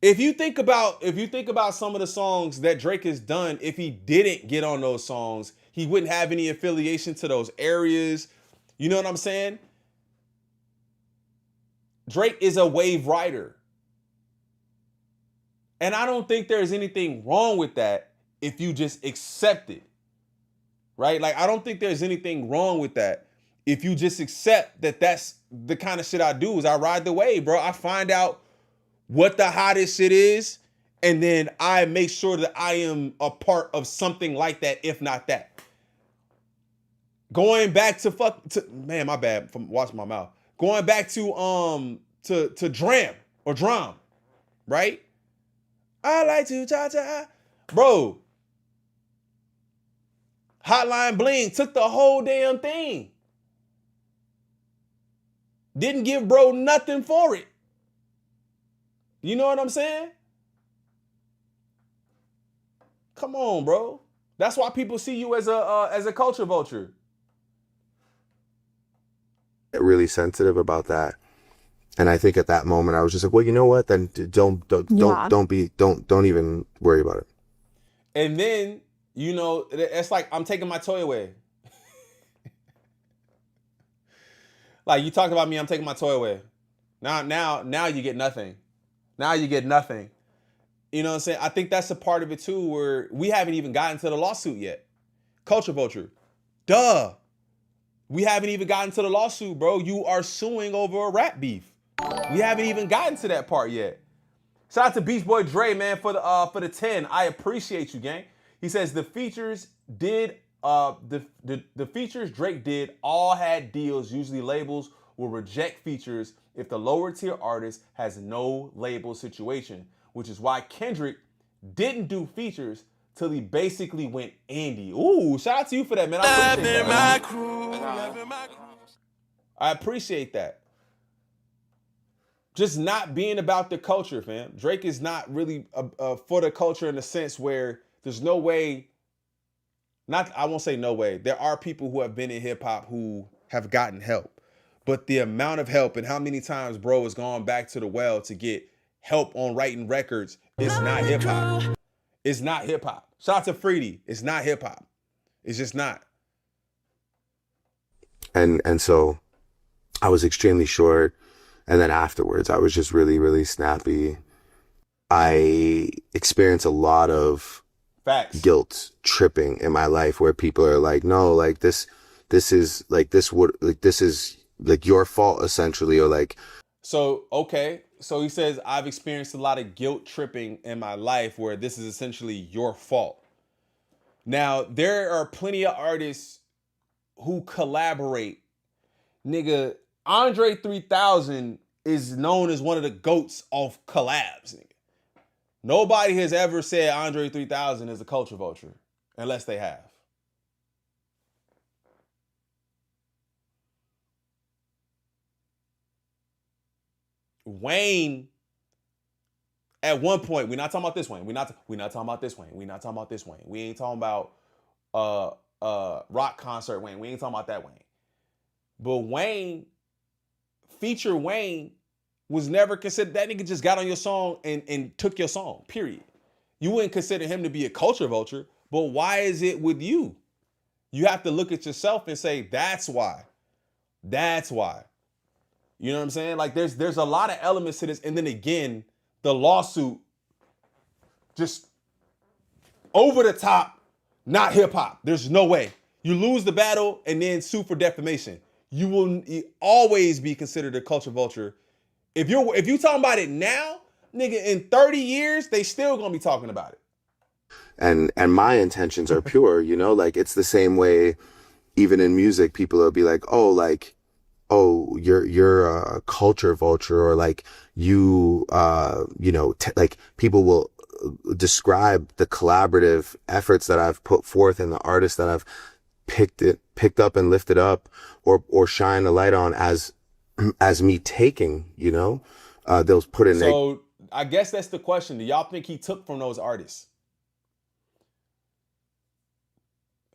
If you think about some of the songs that Drake has done, if he didn't get on those songs, he wouldn't have any affiliation to those areas. You know what I'm saying? Drake is a wave rider. And I don't think there's anything wrong with that if you just accept it. right? Like, I don't think there's anything wrong with that. If you just accept that that's the kind of shit I do is I ride the wave, bro. I find out what the hottest shit is, and then I make sure that I am a part of something like that, if not that. Going back to man, my bad from washing my mouth. Going back to Dram, right? I like to cha-cha. Bro, Hotline Bling took the whole damn thing. Didn't give bro nothing for it. You know what I'm saying? Come on, bro. That's why people see you as a culture vulture. Really sensitive about that. And I think at that moment I was just like, well, you know what? Then don't even worry about it. And then, you know, it's like I'm taking my toy away. Like, you talked about me, I'm taking my toy away. Now you get nothing. Now you get nothing. You know what I'm saying? I think that's a part of it too, where we haven't even gotten to the lawsuit yet. Culture vulture. Duh. We haven't even gotten to the lawsuit, bro. You are suing over a rap beef. We haven't even gotten to that part yet. Shout out to Beach Boy Dre, man, for the 10. I appreciate you, gang. He says the features Drake did all had deals. Usually labels will reject features if the lower tier artist has no label situation, which is why Kendrick didn't do features till he basically went indie. Ooh, shout out to you for that, man. I appreciate that. I appreciate that. Just not being about the culture, fam. Drake is not really for the culture in the sense where there's no way, I won't say no way. There are people who have been in hip hop who have gotten help. But the amount of help and how many times bro has gone back to the well to get help on writing records is not hip hop. It's not hip hop. Shout out to Freedy. It's not hip hop. It's just not. And so I was extremely short. And then afterwards, I was just really, really snappy. I experienced a lot of facts, guilt tripping in my life where people are like, no, like this is your fault essentially, or like. So, okay. So he says, I've experienced a lot of guilt tripping in my life where this is essentially your fault. Now, there are plenty of artists who collaborate. Nigga, Andre 3000 is known as one of the GOATs of collabs. Nigga. Nobody has ever said Andre 3000 is a culture vulture, unless they have. Wayne, at one point, we're not talking about this Wayne. We're not talking about this Wayne. We're not talking about this Wayne. We ain't talking about rock concert Wayne. We ain't talking about that Wayne. But Wayne, feature Wayne, was never considered. That nigga just got on your song and took your song, period. You wouldn't consider him to be a culture vulture, but why is it with you? You have to look at yourself and say, that's why. That's why. You know what I'm saying? Like, there's a lot of elements to this. And then again, the lawsuit, just over the top, not hip hop. There's no way. You lose the battle and then sue for defamation. You will always be considered a culture vulture. If you talking about it now, nigga, in 30 years, they still gonna be talking about it. And my intentions are pure, you know, like it's the same way, even in music, people will be like, oh, you're a culture vulture, or like like people will describe the collaborative efforts that I've put forth and the artists that I've picked up and lifted up or shine a light on as me taking, you know, they'll put in. So I guess that's the question. Do y'all think he took from those artists?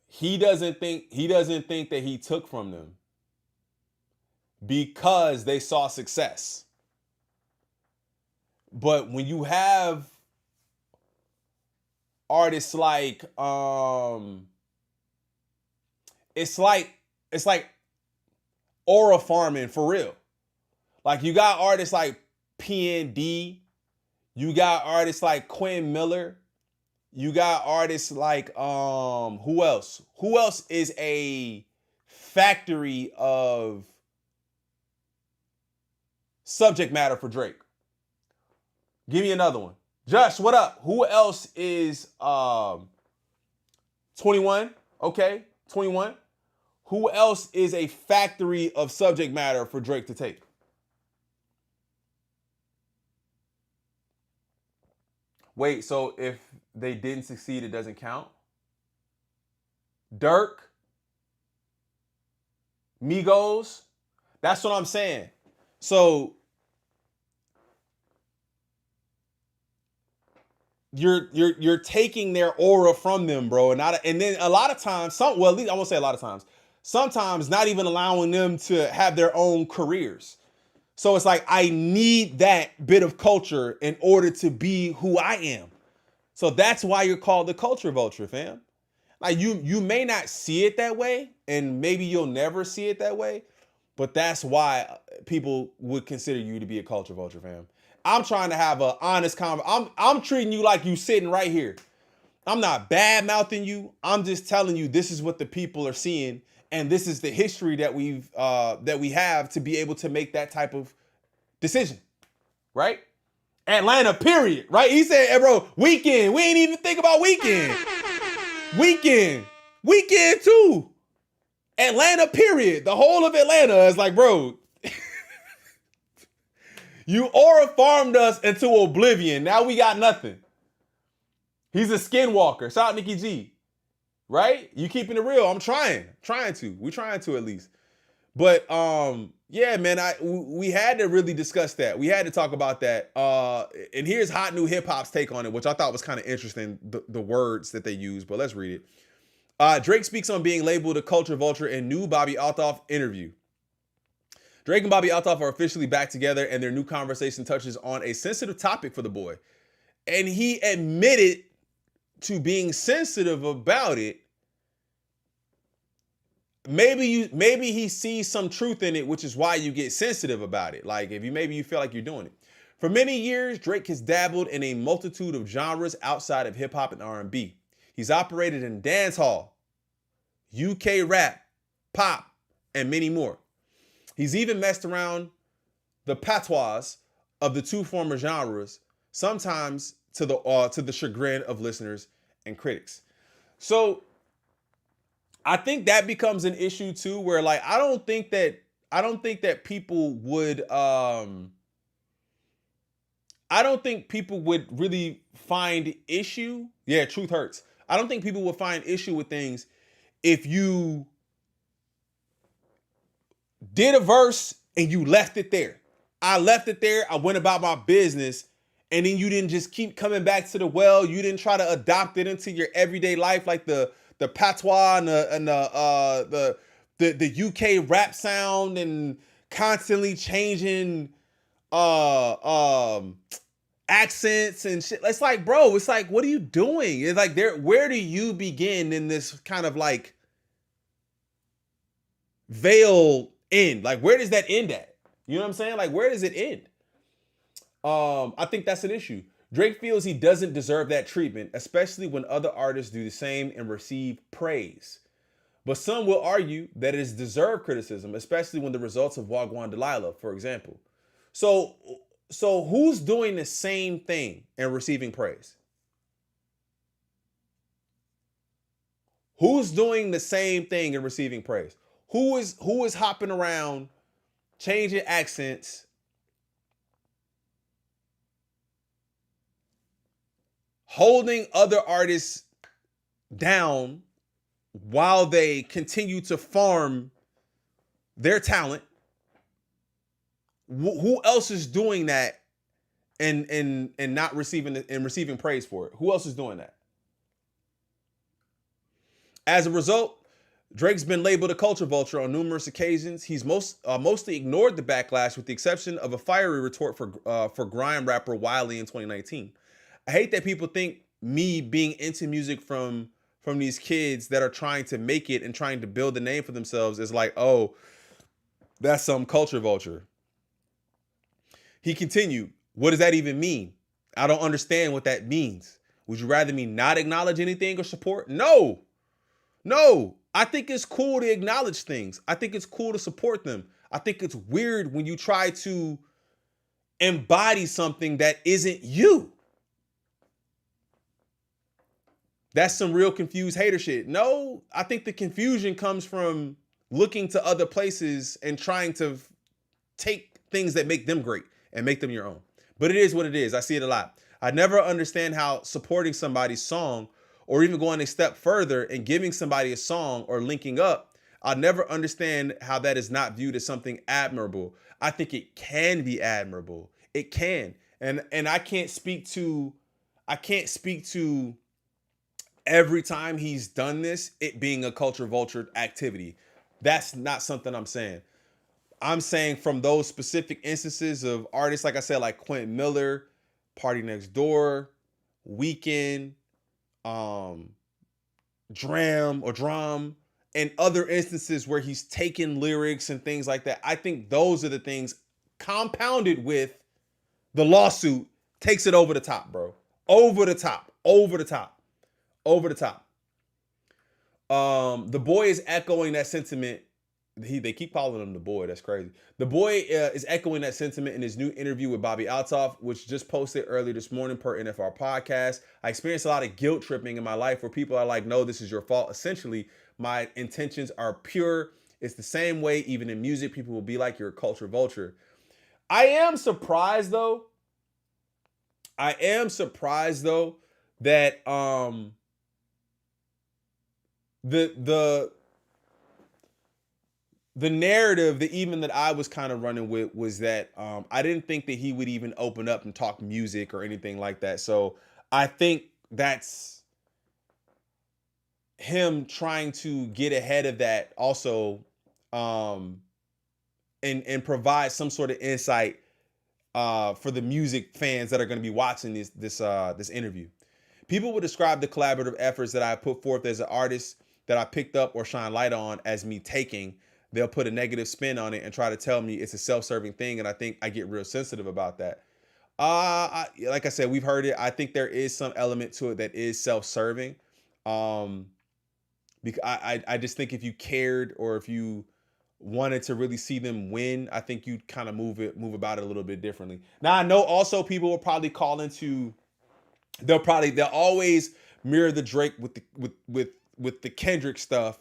He doesn't think that he took from them because they saw success. But when you have artists like it's like aura farming for real. Like, you got artists like PND, you got artists like Quinn Miller, You got artists like who else? Who else is a factory of subject matter for Drake? Give me another one. Josh, what up? Who else is 21? Okay, 21. Who else is a factory of subject matter for Drake to take? Wait, so if they didn't succeed, it doesn't count? Dirk? Migos? That's what I'm saying. So you're taking their aura from them, bro, and then a lot of times, at least I won't say a lot of times, sometimes not even allowing them to have their own careers. So it's like, I need that bit of culture in order to be who I am. So that's why you're called the culture vulture, fam. Like you may not see it that way, and maybe you'll never see it that way, but that's why people would consider you to be a culture vulture, fam. I'm trying to have an honest conversation. I'm treating you like you sitting right here. I'm not bad mouthing you. I'm just telling you this is what the people are seeing, and this is the history that we have to be able to make that type of decision, right? Atlanta, period, right? He said, hey, bro, Weekend. We ain't even think about Weekend. Weekend too. Atlanta, period. The whole of Atlanta is like, bro, you aura farmed us into oblivion. Now we got nothing. He's a skinwalker. Shout out Nikki G. Right? You keeping it real. I'm trying to. We're trying to at least. But yeah, man, we had to really discuss that. We had to talk about that. And here's Hot New Hip Hop's take on it, which I thought was kind of interesting, the words that they use, but let's read it. Drake speaks on being labeled a culture vulture in new Bobby Althoff interview. Drake and Bobby Althoff are officially back together, and their new conversation touches on a sensitive topic for the boy. And he admitted to being sensitive about it. Maybe he sees some truth in it, which is why you get sensitive about it. Like maybe you feel like you're doing it. For many years, Drake has dabbled in a multitude of genres outside of hip hop and R&B. He's operated in dancehall, UK rap, pop, and many more. He's even messed around the patois of the two former genres, sometimes to the chagrin of listeners and critics. So I think that becomes an issue too, where like I don't think that people would really find issue. Yeah, truth hurts. I don't think people would find issue with things if you did a verse and you left it there. I left it there. I went about my business, and then you didn't just keep coming back to the well. You didn't try to adopt it into your everyday life, like the patois and the UK rap sound, and constantly changing accents and shit. It's like, bro, it's like, what are you doing? It's like, where do you begin in this kind of like veil end? Like, where does that end at? You know what I'm saying? Like, where does it end? I think that's an issue. Drake feels he doesn't deserve that treatment, especially when other artists do the same and receive praise. But some will argue that it is deserved criticism, especially when the results of Wagwan Delilah, for example. So who's doing the same thing and receiving praise? Who's doing the same thing and receiving praise? Who is hopping around, changing accents, holding other artists down while they continue to farm their talent? Who else is doing that and not receiving praise for it? Who else is doing that? As a result, Drake's been labeled a culture vulture on numerous occasions. He's mostly ignored the backlash, with the exception of a fiery retort for grime rapper Wiley in 2019. I hate that people think me being into music from these kids that are trying to make it and trying to build a name for themselves is like, oh, that's some culture vulture. He continued, what does that even mean? I don't understand what that means. Would you rather me not acknowledge anything or support? No. No. I think it's cool to acknowledge things. I think it's cool to support them. I think it's weird when you try to embody something that isn't you. That's some real confused hater shit. No, I think the confusion comes from looking to other places and trying to take things that make them great and make them your own. But it is what it is. I see it a lot. I never understand how supporting somebody's song or even going a step further and giving somebody a song or linking up, I'll never understand how that is not viewed as something admirable. I think it can be admirable. It can. And I can't speak to every time he's done this, it being a culture vulture activity. That's not something I'm saying. I'm saying from those specific instances of artists, like I said, like Quentin Miller, Party Next Door, Weeknd, Drum, and other instances where he's taken lyrics and things like that. I think those are the things compounded with the lawsuit takes it over the top, bro. Over the top. The Boy is echoing that sentiment. They keep calling him The Boy. That's crazy. The Boy is echoing that sentiment in his new interview with Bobby Altoff, which just posted earlier this morning per NFR podcast. I experienced a lot of guilt tripping in my life where people are like, no, this is your fault. Essentially, my intentions are pure. It's the same way, even in music, people will be like, you're a culture vulture. I am surprised, though. That the narrative that I was kind of running with was that I didn't think that he would even open up and talk music or anything like that. So I think that's him trying to get ahead of that also, and provide some sort of insight for the music fans that are going to be watching this interview. People would describe the collaborative efforts that I put forth as an artist that I picked up or shine light on as me taking. They'll put a negative spin on it and try to tell me it's a self-serving thing, and I think I get real sensitive about that. Like I said, we've heard it. I think there is some element to it that is self-serving. Because I just think if you cared or if you wanted to really see them win, I think you'd kind of move about it a little bit differently. Now I know also people will probably call into, they'll always mirror the Drake with the Kendrick stuff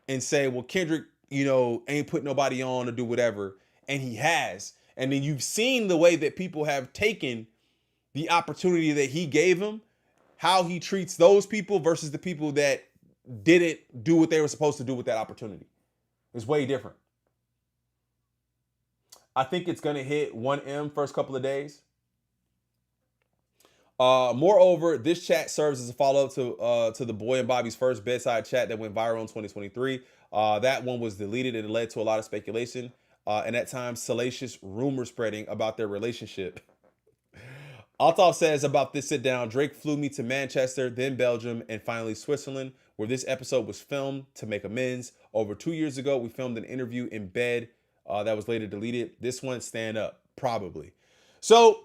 and say, well, Kendrick, ain't put nobody on or do whatever, and he has. And then you've seen the way that people have taken the opportunity that he gave them, how he treats those people versus the people that didn't do what they were supposed to do with that opportunity. It's way different. I think it's going to hit 1M first couple of days. Moreover, this chat serves as a follow-up to the Boy and Bobby's first bedside chat that went viral in 2023. That one was deleted and it led to a lot of speculation and at times salacious rumor spreading about their relationship. Altoff says about this sit down, Drake flew me to Manchester, then Belgium, and finally Switzerland, where this episode was filmed to make amends. Over 2 years ago, we filmed an interview in bed that was later deleted. This one, stand up, probably. So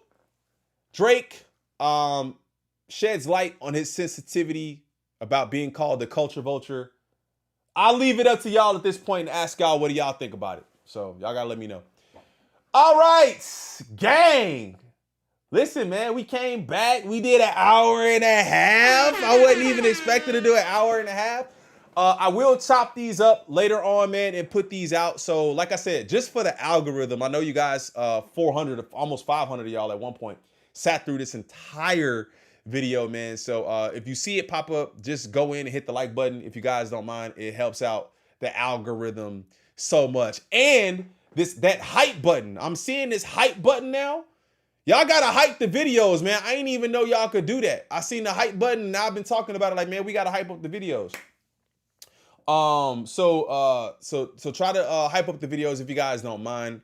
Drake sheds light on his sensitivity about being called the culture vulture. I'll leave it up to y'all at this point and ask y'all what do y'all think about it. So y'all gotta let me know. All right, gang. Listen, man, we came back. We did an hour and a half. I wasn't even expecting to do an hour and a half. I will chop these up later on, man, and put these out. So like I said, just for the algorithm, I know you guys, 400, almost 500 of y'all at one point sat through this entire video, man. So if you see it pop up, just go in and hit the like button. If you guys don't mind, it helps out the algorithm so much. And that hype button, I'm seeing this hype button now. Y'all gotta hype the videos, man. I ain't even know y'all could do that. I seen the hype button and I've been talking about it like, man, we gotta hype up the videos. So try to hype up the videos if you guys don't mind.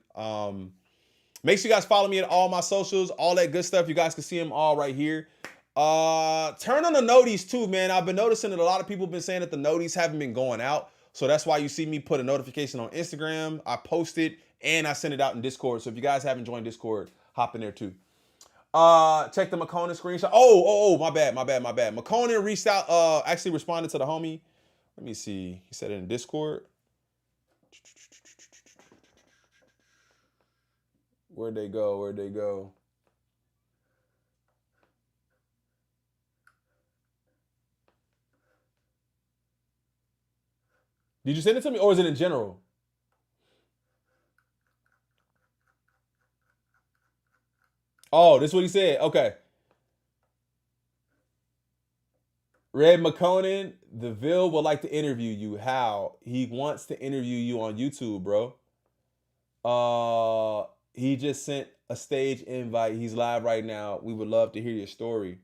Make sure you guys follow me at all my socials, all that good stuff. You guys can see them all right here. Turn on the noties too, man. I've been noticing that a lot of people have been saying that the noties haven't been going out. So that's why you see me put a notification on Instagram. I post it and I send it out in Discord. So if you guys haven't joined Discord, hop in there too. Check the McConen screenshot. Oh, my bad. McConen reached out, actually responded to the homie. Let me see. He said it in Discord. Where'd they go? Did you send it to me or is it in general? Oh, this is what he said. Okay. Red McConen, the Ville would like to interview you. How? He wants to interview you on YouTube, bro. He just sent a stage invite. He's live right now. We would love to hear your story.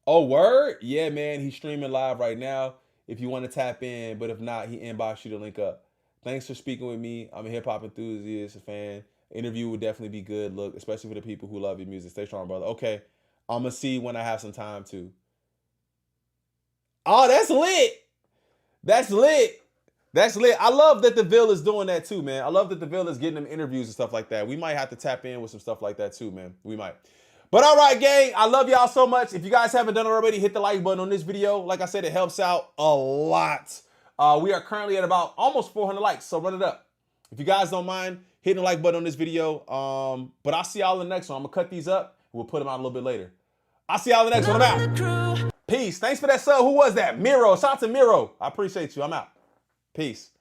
Oh, word? Yeah, man. He's streaming live right now. If you want to tap in, but if not, he inboxed you to link up. Thanks for speaking with me. I'm a hip hop enthusiast, a fan. Interview would definitely be good. Look, especially for the people who love your music. Stay strong, brother. Okay, I'm gonna see when I have some time to. Oh, that's lit. That's lit. I love that the Ville is doing that too, man. I love that the Ville is getting them interviews and stuff like that. We might have to tap in with some stuff like that too, man. We might. But all right, gang, I love y'all so much. If you guys haven't done it already, hit the like button on this video. Like I said, it helps out a lot. We are currently at about almost 400 likes, so run it up. If you guys don't mind, hitting the like button on this video. But I'll see y'all in the next one. I'm going to cut these up. We'll put them out a little bit later. I'll see y'all in the next one. I'm out. Peace. Thanks for that sub. Who was that? Miro. Shout out to Miro. I appreciate you. I'm out. Peace.